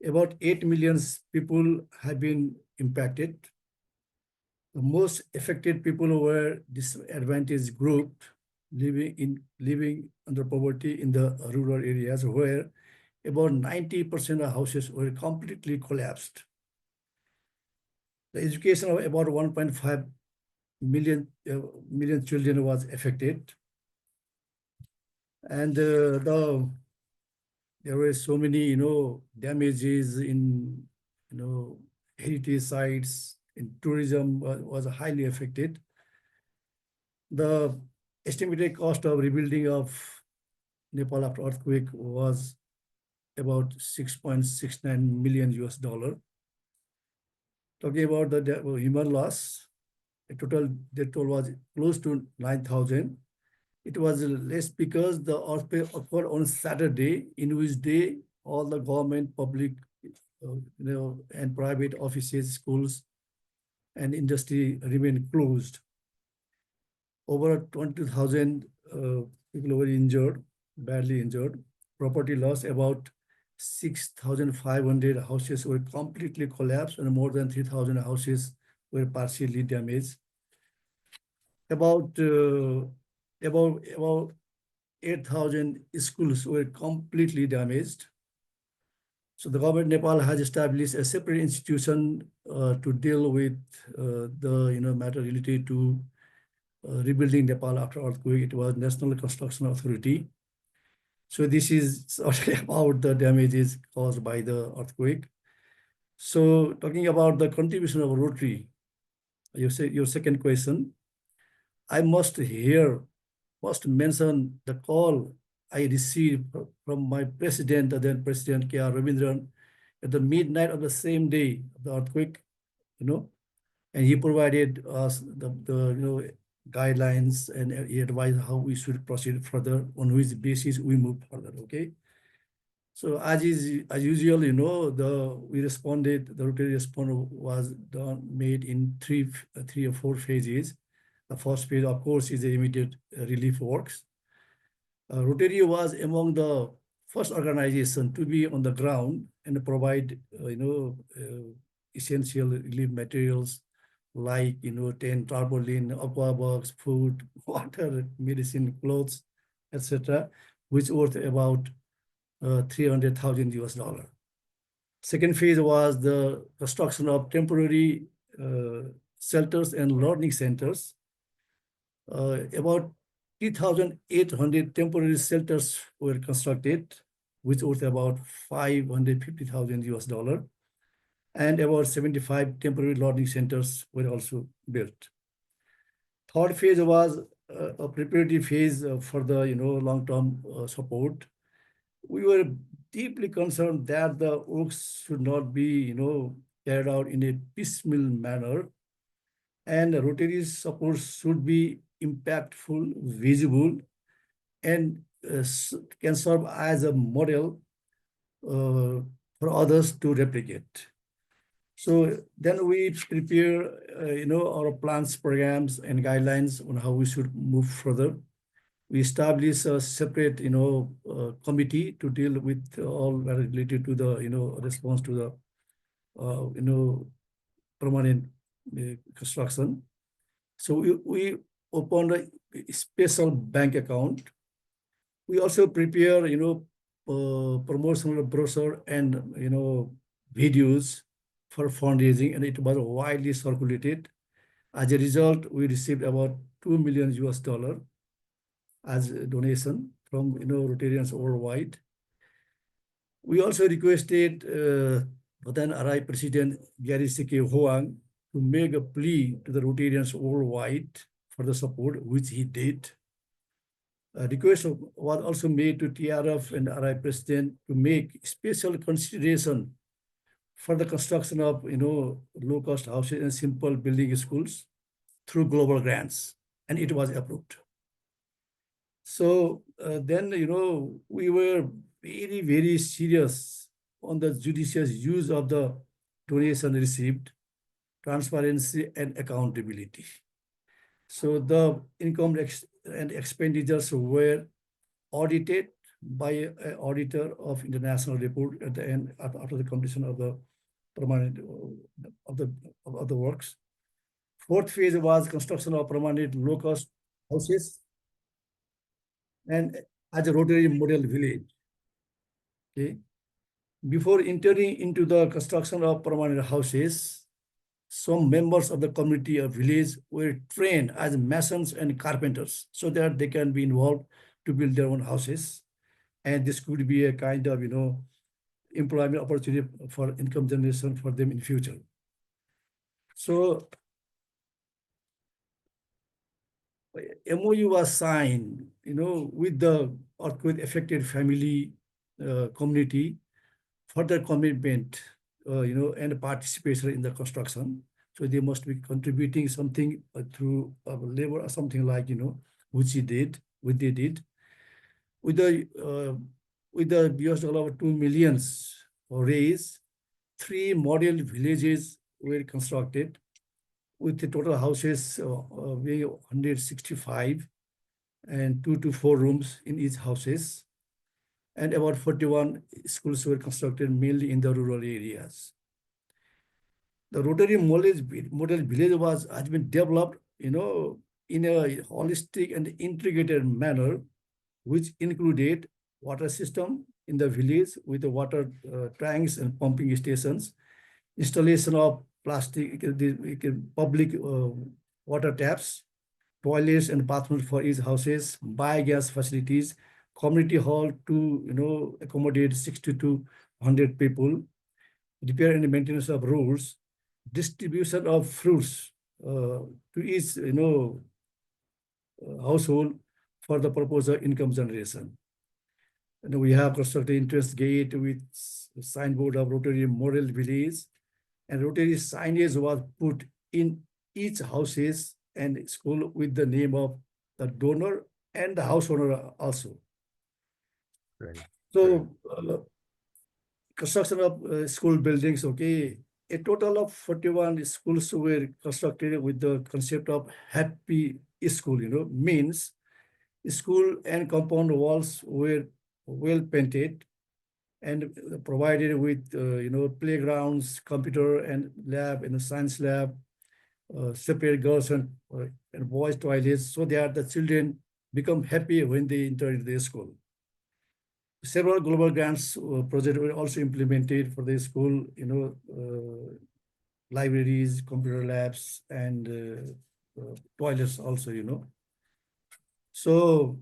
About 8 million people have been impacted. The most affected people were disadvantaged group living under poverty in the rural areas, where about 90% of houses were completely collapsed. The education of about 1.5 million children was affected. And there were so many, damages in, heritage sites, in tourism was highly affected. The estimated cost of rebuilding of Nepal after earthquake was about 6.69 million US dollar. Talking about the human loss, the total death toll was close to 9,000. It was less because the earthquake occurred on Saturday, in which day all the government, public, and private offices, schools, and industry remained closed. Over 20,000 people were injured, badly injured. Property loss, about 6,500 houses were completely collapsed, and more than 3,000 houses were partially damaged. About 8,000 schools were completely damaged. So the government of Nepal has established a separate institution to deal with the matter related to rebuilding Nepal after earthquake. It was National Construction Authority. So this is about the damages caused by the earthquake. So talking about the contribution of Rotary, your second question, I must mention the call I received from my president, then President K.R. Ravindran, at the midnight of the same day of the earthquake, and he provided us the guidelines, and he advised how we should proceed further, on which basis we move further. Okay. So as usual, the Rotary response was made in three or four phases. The first phase, of course, is the immediate relief works. Rotary was among the first organization to be on the ground and provide, essential relief materials like, tent, tarpaulin, aqua box, food, water, medicine, clothes, etc., which worth about 300,000 US dollar. Second phase was the construction of temporary shelters and learning centers. About 3,800 temporary shelters were constructed, which worth about 550,000 US dollar. And about 75 temporary learning centers were also built. Third phase was a preparatory phase for the long-term support. We were deeply concerned that the works should not be carried out in a piecemeal manner, and Rotary's support should be impactful, visible, and can serve as a model for others to replicate. So then we prepare, our plans, programs, and guidelines on how we should move further. We establish a separate, committee to deal with all that is related to the, response to the, permanent construction. So we opened special bank account. We also prepare, promotional brochure and, videos for fundraising, and it was widely circulated. As a result, we received about 2 million US dollar as a donation from, Rotarians worldwide. We also requested then RI President Gary C.K. Hoang to make a plea to the Rotarians worldwide for the support, which he did. A request was also made to TRF and RI President to make special consideration for the construction of, low-cost houses and simple building schools through global grants, and it was approved. So then, we were very, very serious on the judicious use of the donation received, transparency and accountability. So the income and expenditures were audited by an auditor of international report at the end, after the completion of the permanent of the works. Fourth phase was construction of permanent low-cost houses and as a Rotary model village. Okay. Before entering into the construction of permanent houses, some members of the community or village were trained as masons and carpenters so that they can be involved to build their own houses. And this could be a kind of, employment opportunity for income generation for them in future. So MOU was signed, with the earthquake affected family community for their commitment, and participation in the construction. So they must be contributing something through labor or something like, which they did. With the $2 million raised, 3 model villages were constructed with the total houses being 165 and 2 to 4 rooms in each houses. And about 41 schools were constructed mainly in the rural areas. The Rotary model village has been developed, in a holistic and integrated manner, which included water system in the village with the water tanks and pumping stations, installation of public water taps, toilets and bathrooms for each houses, biogas facilities, community hall to accommodate 60 to 100 people, repair and maintenance of roads, distribution of fruits to each household for the purpose of income generation. And we have constructed entrance gate with signboard of Rotary Model Village, and Rotary signage was put in each houses and school with the name of the donor and the house owner also. Right. So construction of school buildings, okay, a total of 41 schools were constructed with the concept of happy school, means school and compound walls were well painted and provided with, playgrounds, computer and lab and science lab, separate girls and boys toilets so that the children become happy when they enter into the school. Several global grants projects were also implemented for the school, libraries, computer labs, and toilets also, So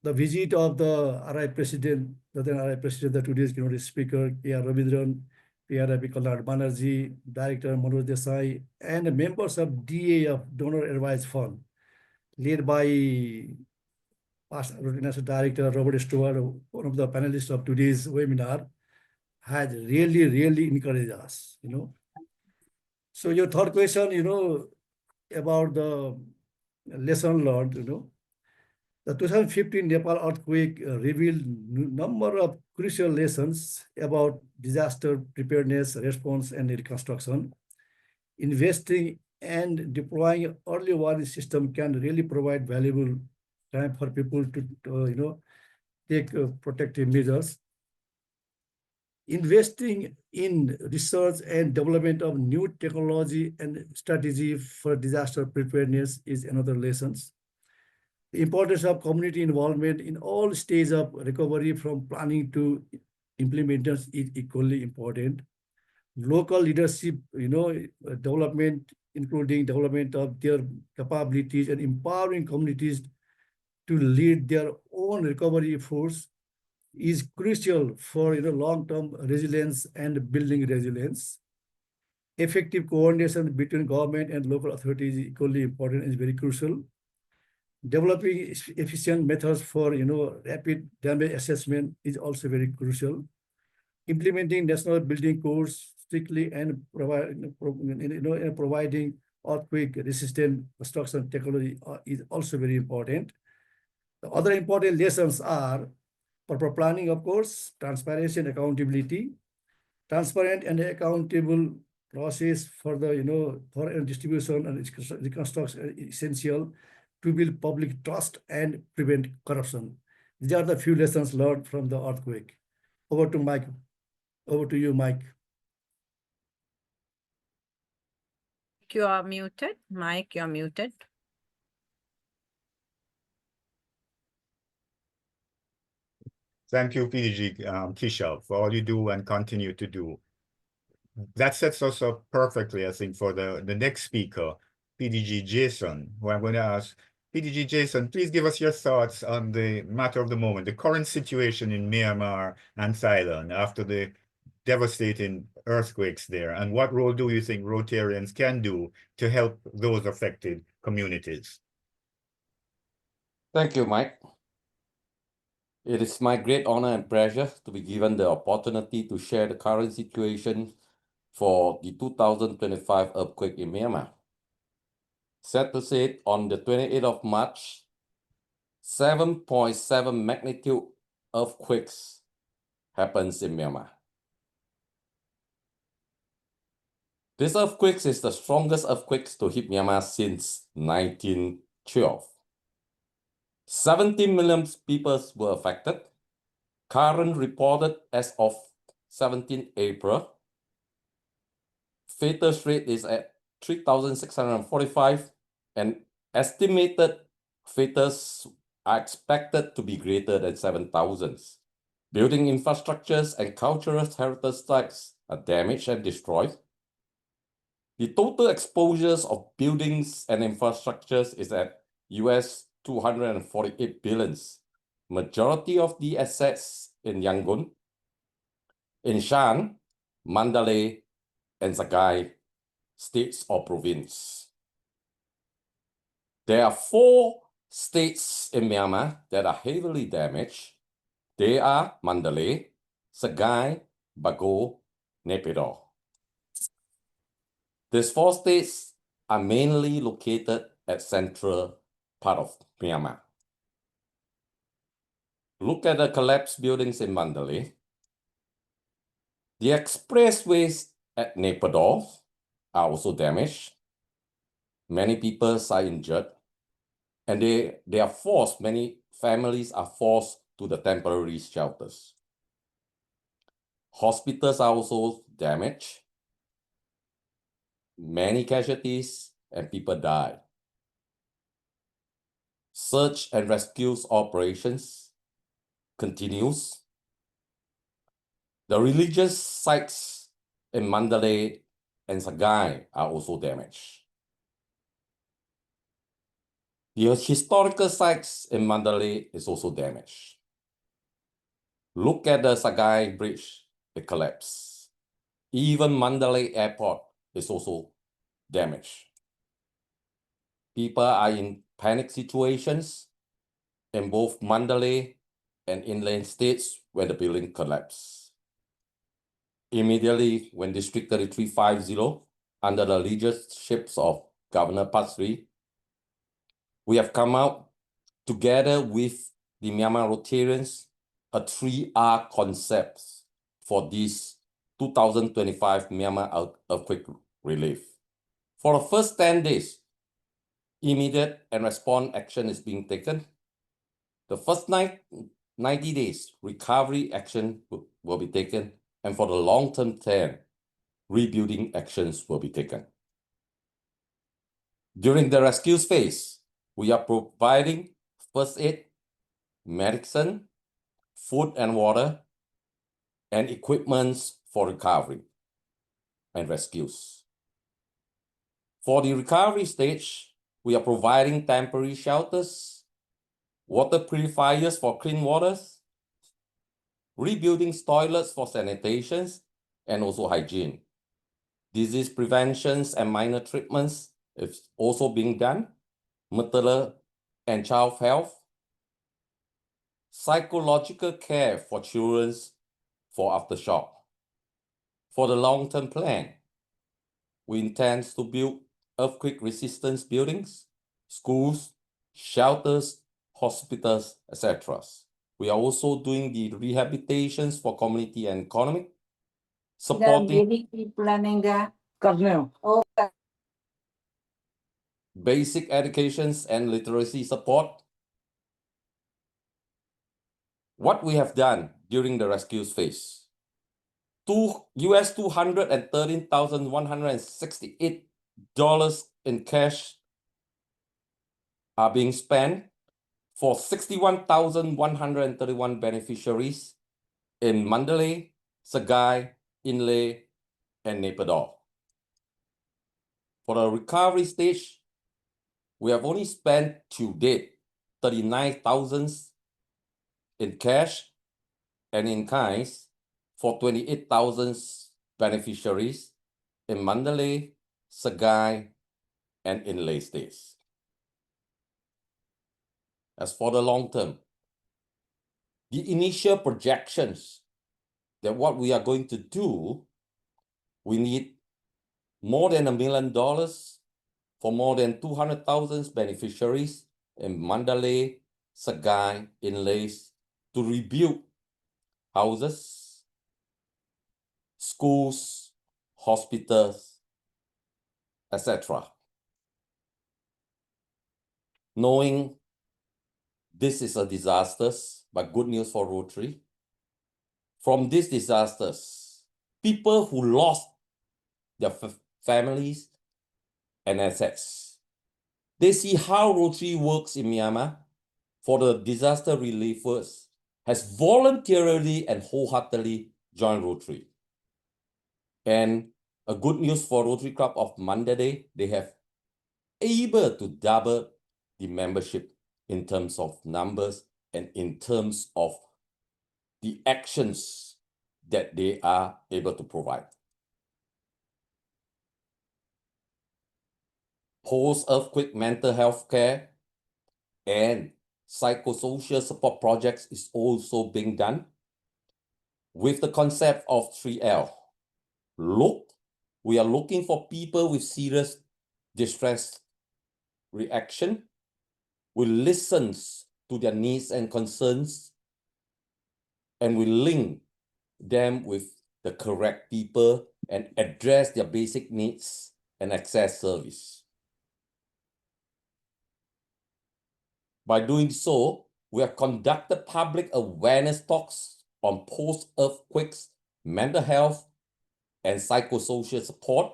the visit of the RI President, the today's speaker, K.R. Rabindran, PRIB Kallar Banerjee, Director Manoj Desai, and members of DA of Donor Advice Fund, led by past National Director Robert Stewart, one of the panelists of today's webinar, had really, really encouraged us, So your third question, about the lesson learned, the 2015 Nepal earthquake revealed number of crucial lessons about disaster preparedness, response, and reconstruction. Investing and deploying early warning system can really provide valuable time for people to take protective measures. Investing in research and development of new technology and strategy for disaster preparedness is another lesson. The importance of community involvement in all stages of recovery from planning to implementation is equally important. Local leadership, development, including development of their capabilities and empowering communities to lead their own recovery efforts is crucial for long-term resilience and building resilience. Effective coordination between government and local authorities is equally important and is very crucial. Developing efficient methods for rapid damage assessment is also very crucial. Implementing national building codes strictly and providing earthquake-resistant construction technology is also very important. The other important lessons are proper planning, of course, transparency and accountability, transparent and accountable process for the for distribution and reconstruction is essential to build public trust and prevent corruption. These are the few lessons learned from the earthquake. Over to Mike. Over to you, Mike. You are muted. Mike, you're muted. Thank you, PDG Kishal, for all you do and continue to do. That sets us up perfectly, I think, for the next speaker, PDG Jason, who I'm going to ask. PDG Jason, please give us your thoughts on the matter of the moment, the current situation in Myanmar and Thailand after the devastating earthquakes there, and what role do you think Rotarians can do to help those affected communities? Thank you, Mike. It is my great honor and pleasure to be given the opportunity to share the current situation for the 2025 earthquake in Myanmar. Sad to say, on the 28th of March, 7.7 magnitude earthquakes happens in Myanmar. This earthquake is the strongest earthquake to hit Myanmar since 1912. 17 million people were affected. Current reported as of 17 April. Fatal rate is at 3,645 and estimated fatals are expected to be greater than 7,000. Building infrastructures and cultural heritage sites are damaged and destroyed. The total exposures of buildings and infrastructures is at US 248 billions. Majority of the assets in Yangon, in Shan, Mandalay, and Sagaing states or province. There are 4 states in Myanmar that are heavily damaged. They are Mandalay, Sagaing, Bago, Naypyidaw. These 4 states are mainly located at central part of Myanmar. Look at the collapsed buildings in Mandalay. The expressways at Naypyidaw are also damaged. Many people are injured. And they are forced, many families are forced to the temporary shelters. Hospitals are also damaged. Many casualties and people died. Search and rescue operations continues. The religious sites in Mandalay and Sagaing are also damaged. The historical sites in Mandalay is also damaged. Look at the Sagaing Bridge, it collapsed. Even Mandalay Airport is also damaged. People are in panic situations in both Mandalay and inland states when the building collapsed. Immediately when District 3350, under the leadership of Governor Patsri, we have come out together with the Myanmar Rotarians, a 3R concept for this 2025 Myanmar earthquake relief. For the first 10 days, immediate and response action is being taken. The first 90 days, recovery action will be taken. And for the long-term plan, rebuilding actions will be taken. During the rescue phase, we are providing first aid, medicine, food and water, and equipments for recovery and rescues. For the recovery stage, we are providing temporary shelters, water purifiers for clean waters, rebuilding toilets for sanitations, and also hygiene. Disease preventions and minor treatments is also being done, maternal and child health, psychological care for children for aftershock. For the long-term plan, we intend to build earthquake-resistant buildings, schools, shelters, hospitals, etc. We are also doing the rehabilitations for community and economic, supporting basic educations and literacy support. What we have done during the rescue phase, $213,168 in cash are being spent for 61,131 beneficiaries in Mandalay, Sagai, Inle, and Naypyidaw. For the recovery stage, we have only spent to date 39,000 in cash and in kinds for 28,000 beneficiaries in Mandalay, Sagai, and Inle states. As for the long term, the initial projections that what we are going to do, we need more than $1 million for more than 200,000 beneficiaries in Mandalay, Sagai, Inlays to rebuild houses, schools, hospitals, etc. Knowing this is a disaster, but good news for Rotary. From these disasters, people who lost their families and assets, they see how Rotary works in Myanmar for the disaster relievers, has voluntarily and wholeheartedly joined Rotary. And a good news for Rotary Club of Mandalay, they have able to double the membership in terms of numbers and in terms of the actions that they are able to provide. Post-earthquake mental health care and psychosocial support projects is also being done with the concept of 3L. Look, we are looking for people with serious distress reaction. We listen to their needs and concerns, and we link them with the correct people and address their basic needs and access service. By doing so, we have conducted public awareness talks on post-earthquakes, mental health, and psychosocial support.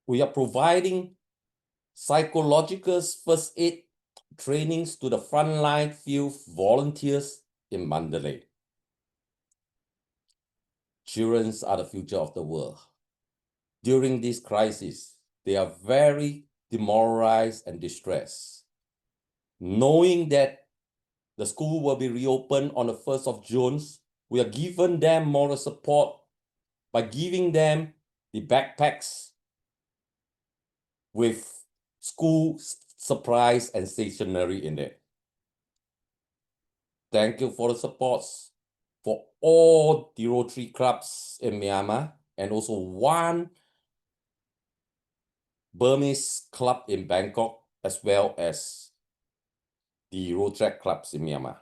We are providing psychological first aid trainings to the frontline field volunteers in Mandalay. Children are the future of the world. During this crisis, they are very demoralized and distressed. Knowing that the school will be reopened on the 1st of June, we are giving them moral support by giving them the backpacks with school supplies and stationery in it. Thank you for the supports for all the Rotary clubs in Myanmar and also one Burmese club in Bangkok, as well as the Rotary clubs in Myanmar.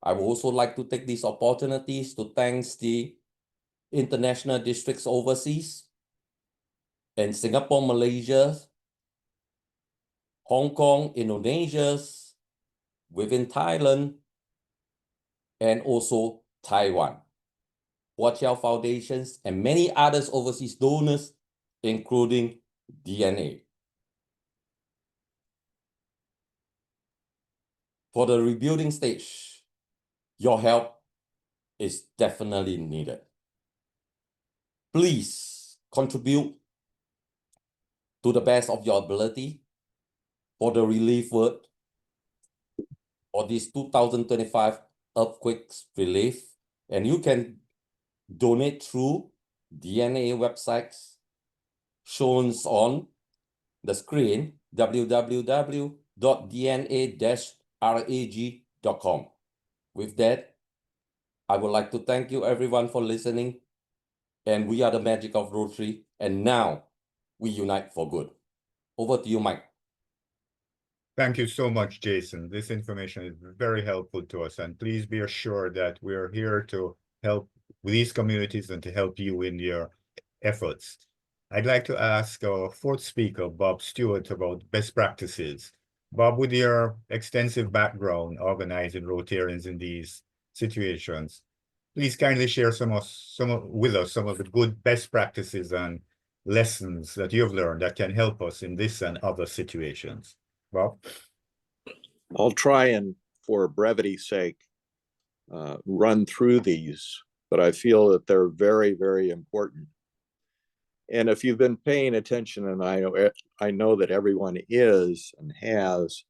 I would also like to take these opportunities to thank the international districts overseas in Singapore, Malaysia, Hong Kong, Indonesia, within Thailand, and also Taiwan, Watch Out Foundations, and many others overseas donors, including DNA. For the rebuilding stage, your help is definitely needed. Please contribute to the best of your ability for the relief work for this 2025 earthquakes relief. And you can donate through DNA websites shown on the screen, www.dna-rag.com. With that, I would like to thank you everyone for listening. And we are the magic of Rotary. And now we unite for good. Over to you, Mike. Thank you so much, Jason. This information is very helpful to us, and please be assured that we're here to help these communities and to help you in your efforts. I'd like to ask our fourth speaker, Bob Stewart, about best practices. Bob, with your extensive background organizing Rotarians in these situations, please kindly share with us some of the good best practices and lessons that you've learned that can help us in this and other situations. Bob? I'll try and, for brevity's sake, run through these, but I feel that they're very, very important. And if you've been paying attention, and I know that everyone is and has,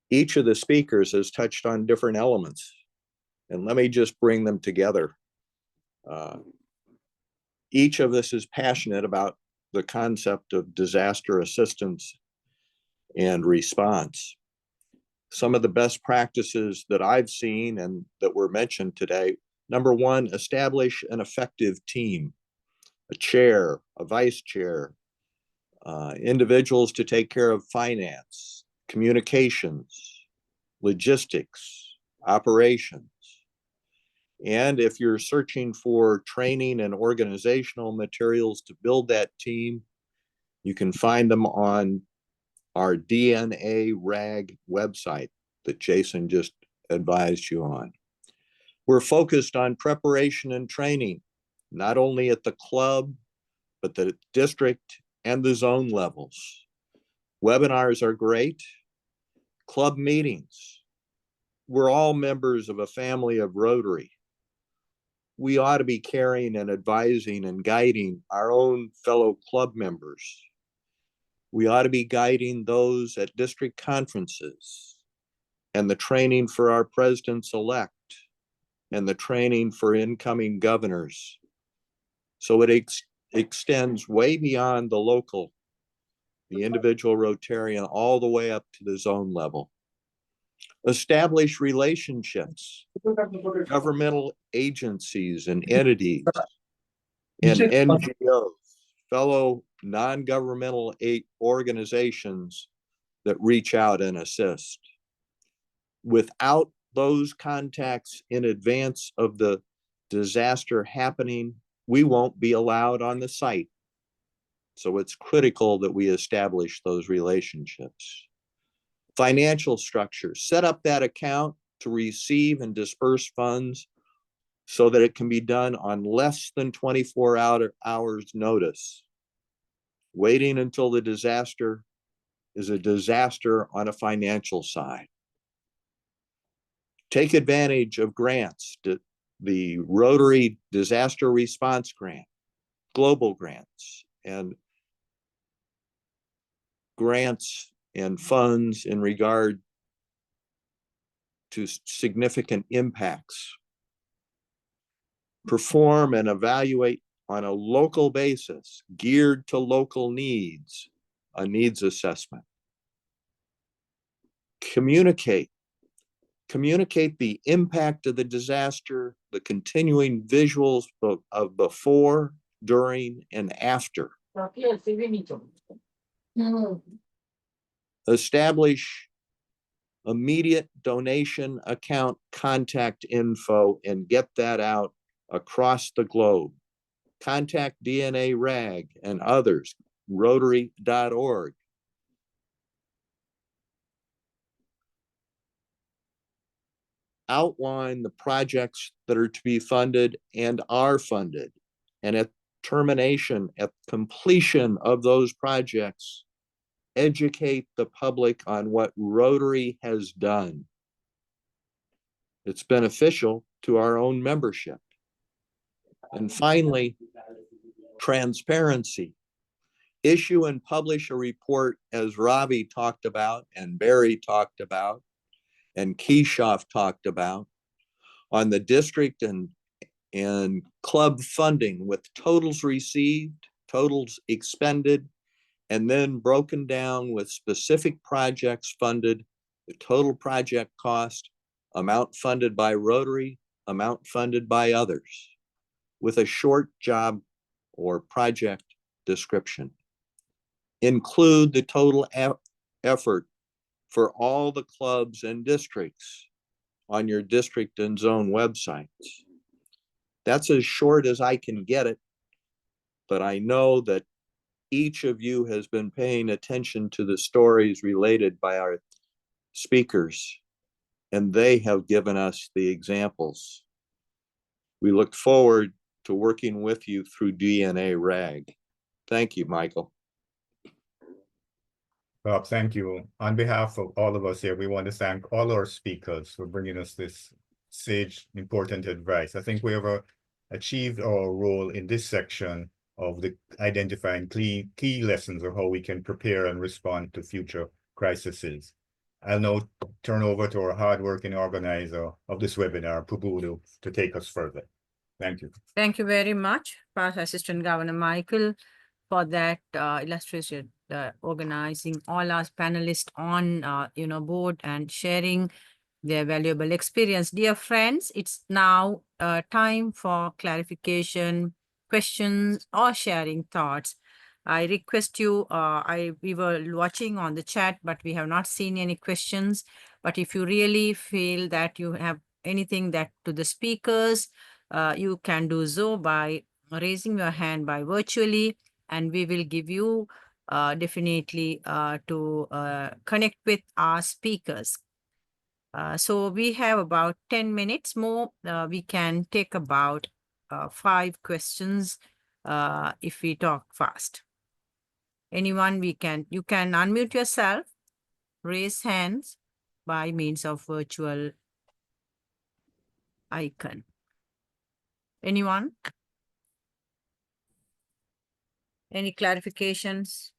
each of the speakers has touched on different elements. And let me just bring them together. Each of us is passionate about the concept of disaster assistance and response. Some of the best practices that I've seen and that were mentioned today: number one, establish an effective team, a chair, a vice chair, individuals to take care of finance, communications, logistics, operations. And if you're searching for training and organizational materials to build that team, you can find them on our DNA RAG website that Jason just advised you on. We're focused on preparation and training, not only at the club, but the district and the zone levels. Webinars are great. Club meetings. We're all members of a family of Rotary. We ought to be caring and advising and guiding our own fellow club members. We ought to be guiding those at district conferences and the training for our presidents-elect and the training for incoming governors. So it extends way beyond the local, the individual Rotarian, all the way up to the zone level. Establish relationships, governmental agencies and entities and NGOs, fellow non-governmental organizations that reach out and assist. Without those contacts in advance of the disaster happening, we won't be allowed on the site. So it's critical that we establish those relationships. Financial structure, set up that account to receive and disperse funds so that it can be done on less than 24 hours notice. Waiting until the disaster is a disaster on a financial side. Take advantage of grants, the Rotary Disaster Response Grant, global grants, and grants and funds in regard to significant impacts. Perform and evaluate on a local basis, geared to local needs, a needs assessment. Communicate the impact of the disaster, the continuing visuals of before, during, and after. Establish immediate donation account contact info and get that out across the globe. Contact DNA RAG and others, Rotary.org. Outline the projects that are to be funded and are funded. And at termination, at completion of those projects, educate the public on what Rotary has done It's beneficial to our own membership. And finally, transparency. Issue and publish a report, as Ravi talked about and Barry talked about and Keishoff talked about, on the district and club funding with totals received, totals expended, and then broken down with specific projects funded, the total project cost, amount funded by Rotary, amount funded by others, with a short job or project description. Include the total effort for all the clubs and districts on your district and zone websites. That's as short as I can get it, but I know that each of you has been paying attention to the stories related by our speakers, and they have given us the examples. We look forward to working with you through DNA RAG. Thank you, Michael. Bob, thank you. On behalf of all of us here, we want to thank all our speakers for bringing us this sage, important advice. I think we have achieved our role in this section of the identifying key lessons of how we can prepare and respond to future crises. I'll now turn over to our hardworking organizer of this webinar, Pubudu, to take us further. Thank you. Thank you very much, Past Assistant Governor Michael, for that illustration, organizing all our panelists on board and sharing their valuable experience. Dear friends, it's now time for clarification, questions, or sharing thoughts. I request you, we were watching on the chat, but we have not seen any questions. But if you really feel that you have anything that to the speakers, you can do so by raising your hand by virtually, and we will give you definitely to connect with our speakers. So we have about 10 minutes more. We can take about 5 questions if we talk fast. Anyone, you can unmute yourself, raise hands by means of virtual icon. Anyone? Any clarifications?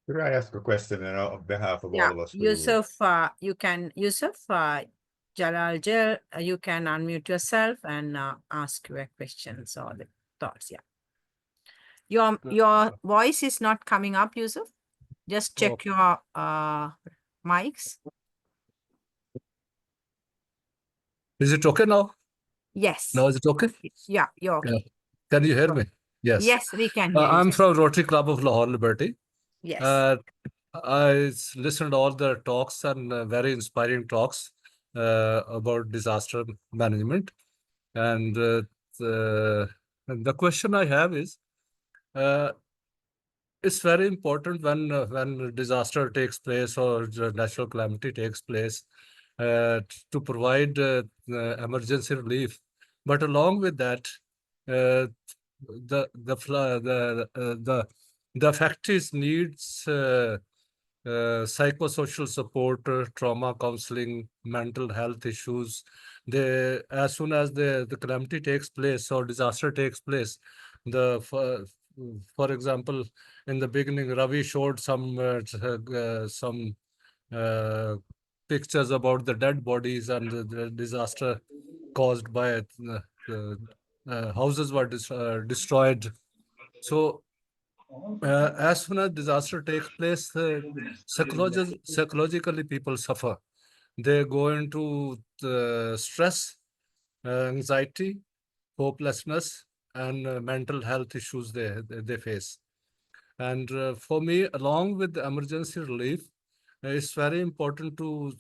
Could I ask a question on behalf of all of us? Yusuf, Jalal Jal, you can unmute yourself and ask your questions or the thoughts. Yeah. Your voice is not coming up, Yusuf. Just check your mics. Is it okay now? Yes. Now is it okay? Yeah, you're okay. Yeah. Can you hear me? Yes. Yes, we can hear you. I'm from Rotary Club of Lahore Liberty. Yes. I listened to all the talks and very inspiring talks about disaster management. And the question I have is, it's very important when disaster takes place or natural calamity takes place to provide emergency relief. But along with that, the affectees needs psychosocial support, trauma counseling, mental health issues. As soon as the calamity takes place or disaster takes place, for example, in the beginning, Ravi showed some pictures about the dead bodies and the disaster caused by houses were destroyed. So as soon as disaster takes place, psychologically people suffer. They go into stress, anxiety, hopelessness, and mental health issues they face. And for me, along with the emergency relief, it's very important to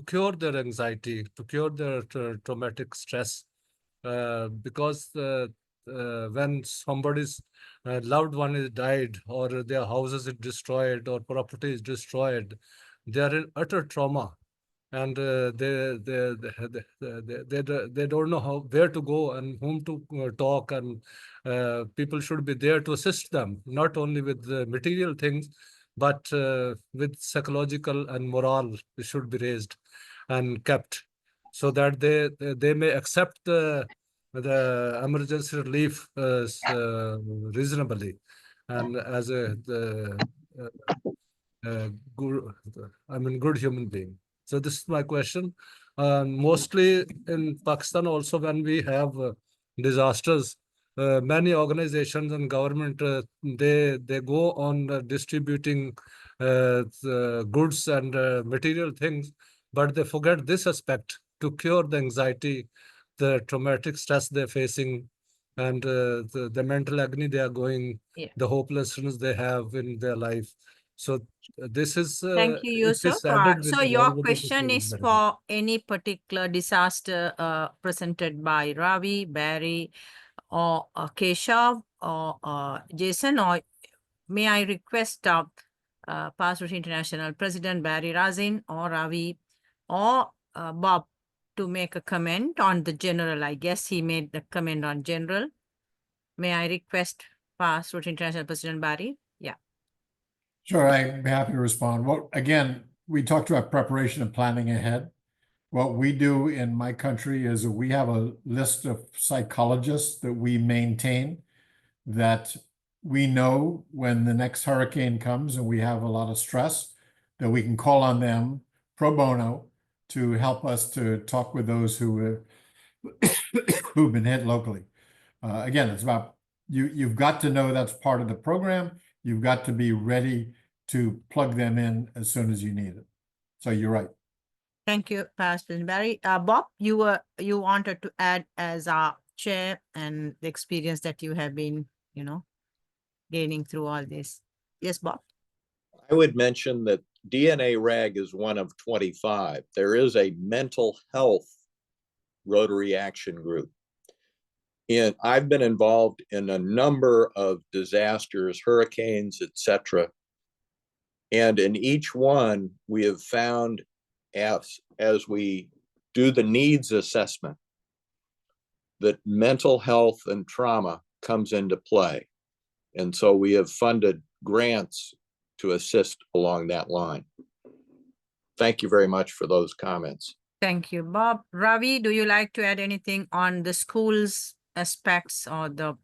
cure their anxiety, to cure their traumatic stress, because when somebody's loved one is died or their houses is destroyed or property is destroyed, they are in utter trauma, and they don't know where to go and whom to talk, and people should be there to assist them, not only with the material things, but with psychological and moral, it should be raised and kept so that they may accept the emergency relief reasonably and as a good, good human being. So this is my question. Mostly in Pakistan, also when we have disasters, many organizations and government they go on distributing the goods and material things, but they forget this aspect to cure the anxiety, the traumatic stress they're facing, and the mental agony they are going, Yeah. the hopelessness they have in their life. So this is Thank you, if Yusuf. it's added So with your along with the question material, is very good. for any particular disaster presented by Ravi, Barry, or Keshav, or Jason, or may I request Past Rotary International President Barry Razin or Ravi or Bob to make a comment on the general. I guess he made the comment on general. May I request Past Rotary International President Barry? Yeah. Sure, I'd be happy to respond. Well, again, we talked about preparation and planning ahead. What we do in my country is we have a list of psychologists that we maintain that we know when the next hurricane comes and we have a lot of stress, that we can call on them pro bono to help us to talk with those who've been hit locally. Again, it's about you've got to know that's part of the program. You've got to be ready to plug them in as soon as you need it. So you're right. Thank you, Past President Barry. Bob, you wanted to add as our chair and the experience that you have been, gaining through all this. Yes, Bob. I would mention that DNA RAG is one of 25. There is a mental health Rotary Action Group. And I've been involved in a number of disasters, hurricanes, etc. And in each one, we have found as we do the needs assessment that mental health and trauma comes into play. And so we have funded grants to assist along that line. Thank you very much for those comments. Thank you, Bob. Ravi, do you like to add anything on the schools aspects or the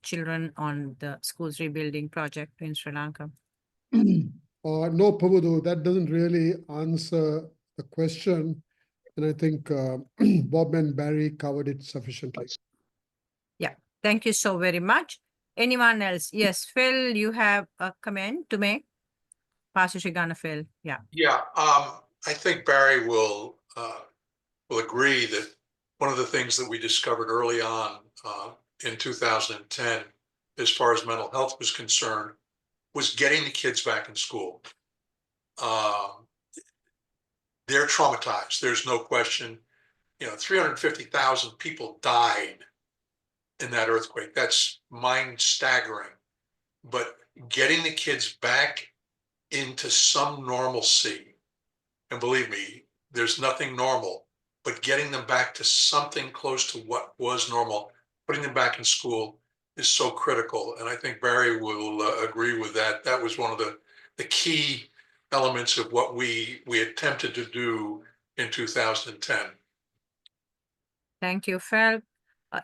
children on the schools rebuilding project in Sri Lanka? No, Prabhudu, that doesn't really answer the question. And I think Bob and Barry covered it sufficiently. Yeah, thank you so very much. Anyone else? Yes, Phil, you have a comment to make? Pastor Shigana Phil, yeah. Yeah, I think Barry will agree that one of the things that we discovered early on in 2010, as far as mental health was concerned, was getting the kids back in school. They're traumatized. There's no question. 350,000 people died in that earthquake. That's mind-staggering. But getting the kids back into some normalcy, and believe me, there's nothing normal, but getting them back to something close to what was normal, putting them back in school is so critical. And I think Barry will agree with that. That was one of the key elements of what we attempted to do in 2010. Thank you, Phil.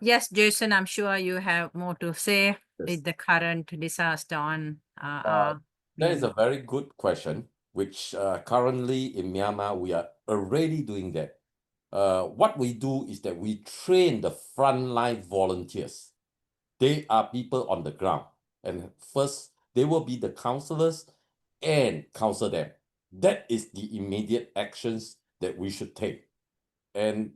Yes, Jason, I'm sure you have more to say with the current disaster on That is a very good question, which currently in Myanmar, we are already doing that. What we do is that we train the frontline volunteers. They are people on the ground. And first, they will be the counselors and counsel them. That is the immediate actions that we should take. And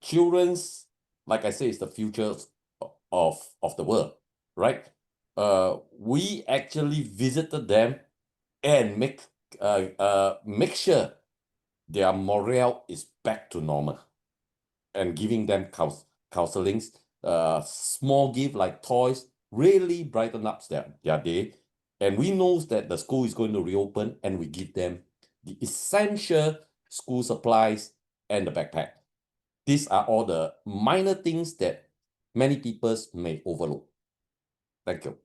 children's, like I say, is the future of the world, right? We actually visited them and make sure their morale is back to normal, and giving them counselings, small gift like toys, really brighten up their day. And we know that the school is going to reopen, and we give them the essential school supplies and the backpack. These are all the minor things that many people may overlook. Thank you.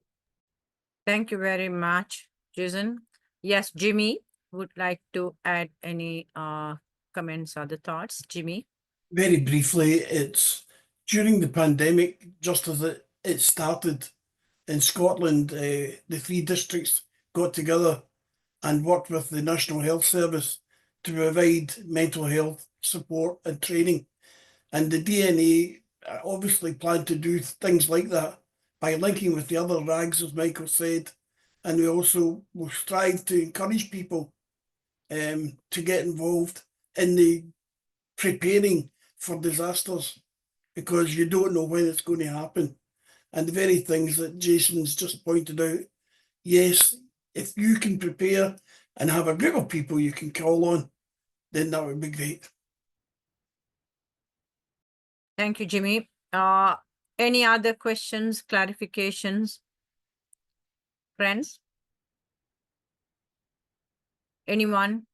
Thank you very much, Jason. Yes, Jimmy would like to add any comments or the thoughts. Jimmy? Very briefly, it's during the pandemic, just as it started in Scotland, the three districts got together and worked with the National Health Service to provide mental health support and training. And the DNA obviously planned to do things like that by linking with the other RAGs, as Michael said. And we also will strive to encourage people to get involved in the preparing for disasters, because you don't know when it's going to happen. And the very things that Jason's just pointed out, yes, if you can prepare and have a group of people you can call on, then that would be great. Thank you, Jimmy. Any other questions, clarifications? Friends? Anyone?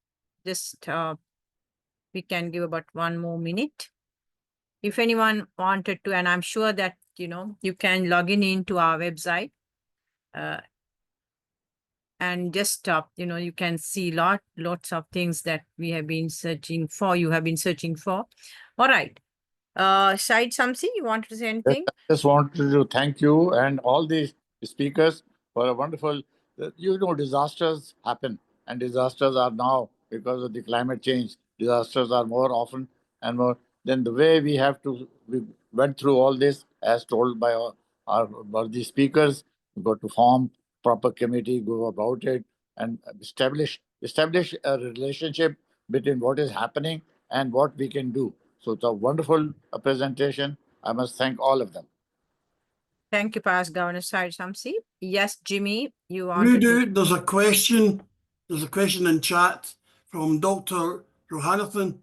Just we can give about 1 more minute. If anyone wanted to, and I'm sure that, you can log into our website and just, you can see lots of things that we have been searching for, you have been searching for. All right. Shahid Shamsi, you wanted to say anything? Just wanted to thank you and all the speakers for a wonderful, disasters happen, and disasters are now because of the climate change. Disasters are more often and more. Then the way we went through all this, as told by by the speakers, we got to form proper committee, go about it, and establish a relationship between what is happening and what we can do. So it's a wonderful presentation. I must thank all of them. Thank you, Past Governor Shahid Shamsi. Yes, Jimmy, you wanted to... Rudu, there's a question. There's a question in chat from Dr. Rohanathan.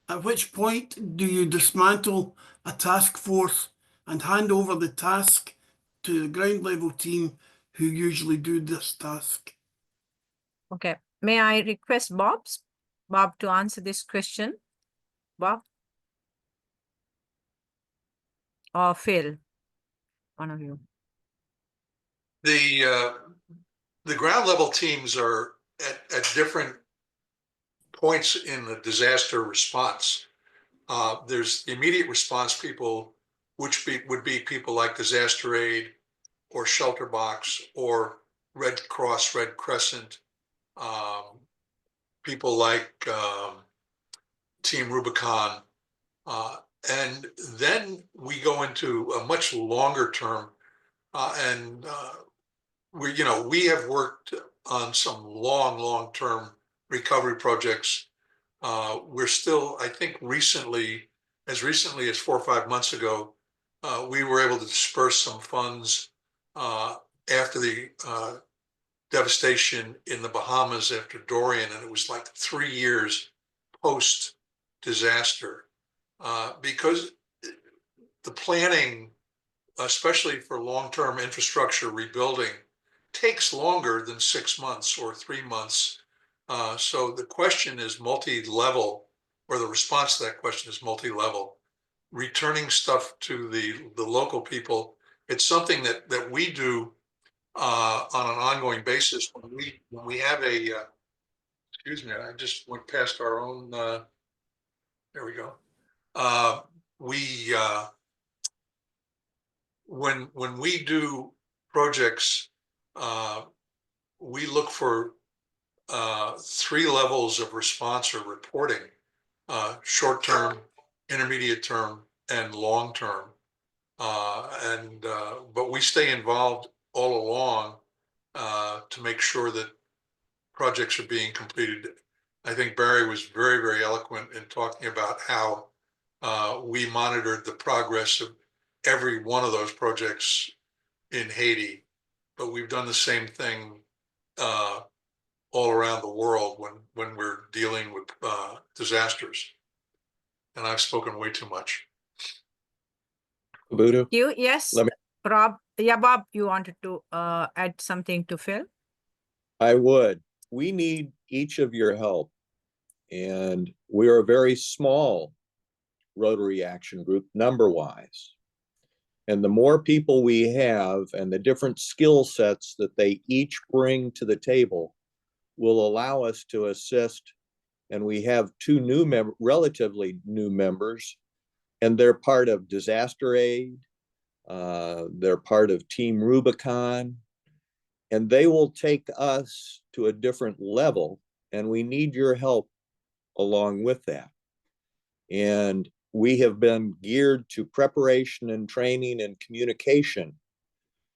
At which point do you dismantle a task force and hand over the task to the ground level team who usually do this task? Okay. May I request Bob to answer this question? Bob? Or Phil? One of you. The ground level teams are at different points in the disaster response. There's the immediate response people, which would be people like disaster aid or shelter box or Red Cross, Red Crescent, people like Team Rubicon. And then we go into a much longer term, we have worked on some long-term recovery projects. We're still, I think recently as 4 or 5 months ago, we were able to disperse some funds after the devastation in the Bahamas after Dorian, and it was like 3 years post-disaster, because the planning, especially for long-term infrastructure rebuilding, takes longer than 6 months or 3 months. So the question is multi-level, or the response to that question is multi-level. Returning stuff to the local people, it's something that we do on an ongoing basis. When we have a, excuse me, I just went past our own, there we go. When we do projects, we look for 3 levels of response or reporting: short term, intermediate term, and long term. But we stay involved all along to make sure that projects are being completed. I think Barry was very, very eloquent in talking about how we monitored the progress of every one of those projects in Haiti, but we've done the same thing all around the world when we're dealing with disasters. And I've spoken way too much. Buddha? You, yes, Rob. Yeah, Bob, you wanted to add something to Phil? I would. We need each of your help. And we are a very small Rotary Action Group, number-wise. And the more people we have and the different skill sets that they each bring to the table, will allow us to assist. And we have two relatively new members, and they're part of disaster aid. They're part of Team Rubicon, and they will take us to a different level, and we need your help along with that. And we have been geared to preparation and training and communication,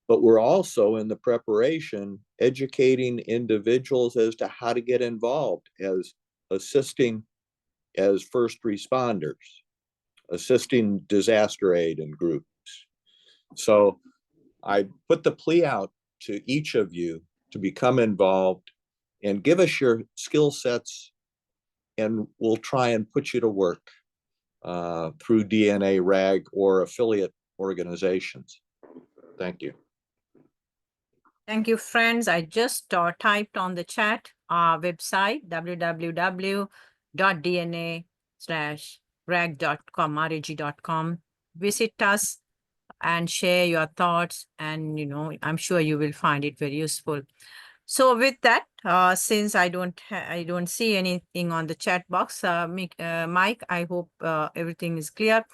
but we're also in the preparation educating individuals as to how to get involved as assisting as first responders, assisting disaster aid and groups. So I put the plea out to each of you to become involved and give us your skill sets, and we'll try and put you to work through DNA RAG or affiliate organizations. Thank you. Thank you, friends. I just typed on the chat our website, www.dna/rag.com, rag.com. Visit us and share your thoughts, and I'm sure you will find it very useful. So with that, since I don't see anything on the chat box, Mike, I hope everything is clear.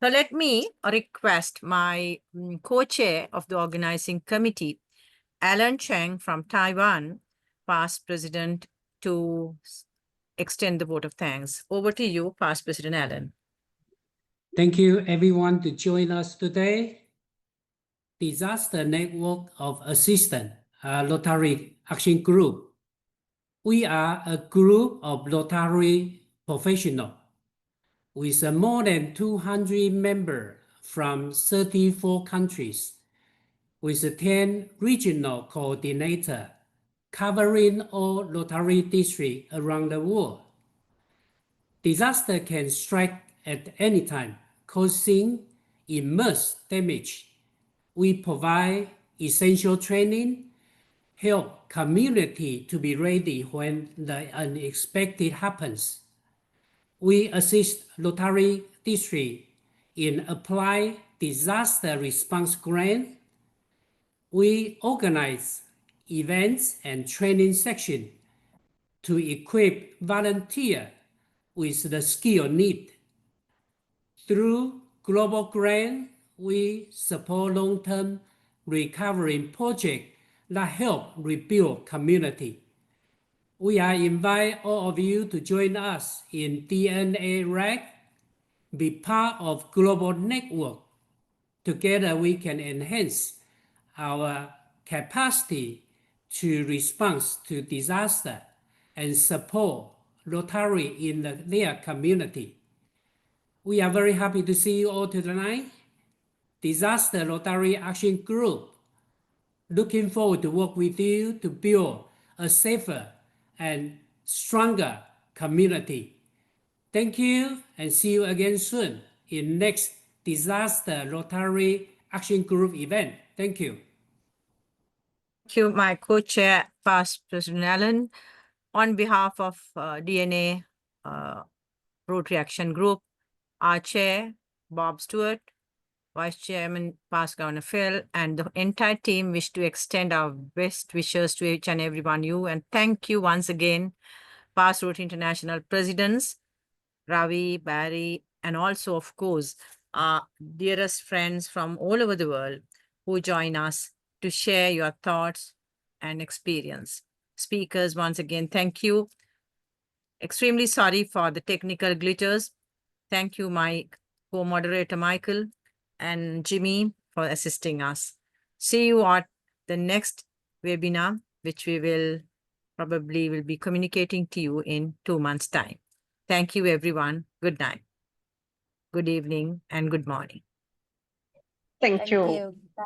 So let me request my co-chair of the organizing committee, Alan Cheng from Taiwan, past president, to extend the vote of thanks. Over to you, past President Alan. Thank you everyone to join us today. Disaster Network of Assistance, Rotary Action Group. We are a group of Rotary professionals with more than 200 members from 34 countries, with 10 regional coordinators covering all Rotary districts around the world. Disaster can strike at any time, causing immense damage. We provide essential training, help community to be ready when the unexpected happens. We assist Rotary District in apply disaster response grant. We organize events and training sessions to equip volunteers with the skill needed. Through global grant, we support long-term recovery projects that help rebuild community. We invite all of you to join us in DNA RAG, be part of global network. Together we can enhance our capacity to respond to disaster and support Rotary in their community. We are very happy to see you all tonight. Disaster Rotary Action Group. Looking forward to work with you to build a safer and stronger community. Thank you, and see you again soon in next Disaster Rotary Action Group event. Thank you. Thank you, my co-chair, past President Allen. On behalf of DNA Rotary Action Group, our chair, Bob Stewart, Vice Chairman, past Governor Phil, and the entire team wish to extend our best wishes to each and every one of you. And thank you once again, past Rotary International presidents, Ravi, Barry, and also, of course, our dearest friends from all over the world who join us to share your thoughts and experience. Speakers, once again, thank you. Extremely sorry for the technical glitches. Thank you, my co-moderator, Michael, and Jimmy for assisting us. See you at the next webinar, which we will be communicating to you in 2 months' time. Thank you, everyone. Good night, good evening, and good morning. Thank you. Bye.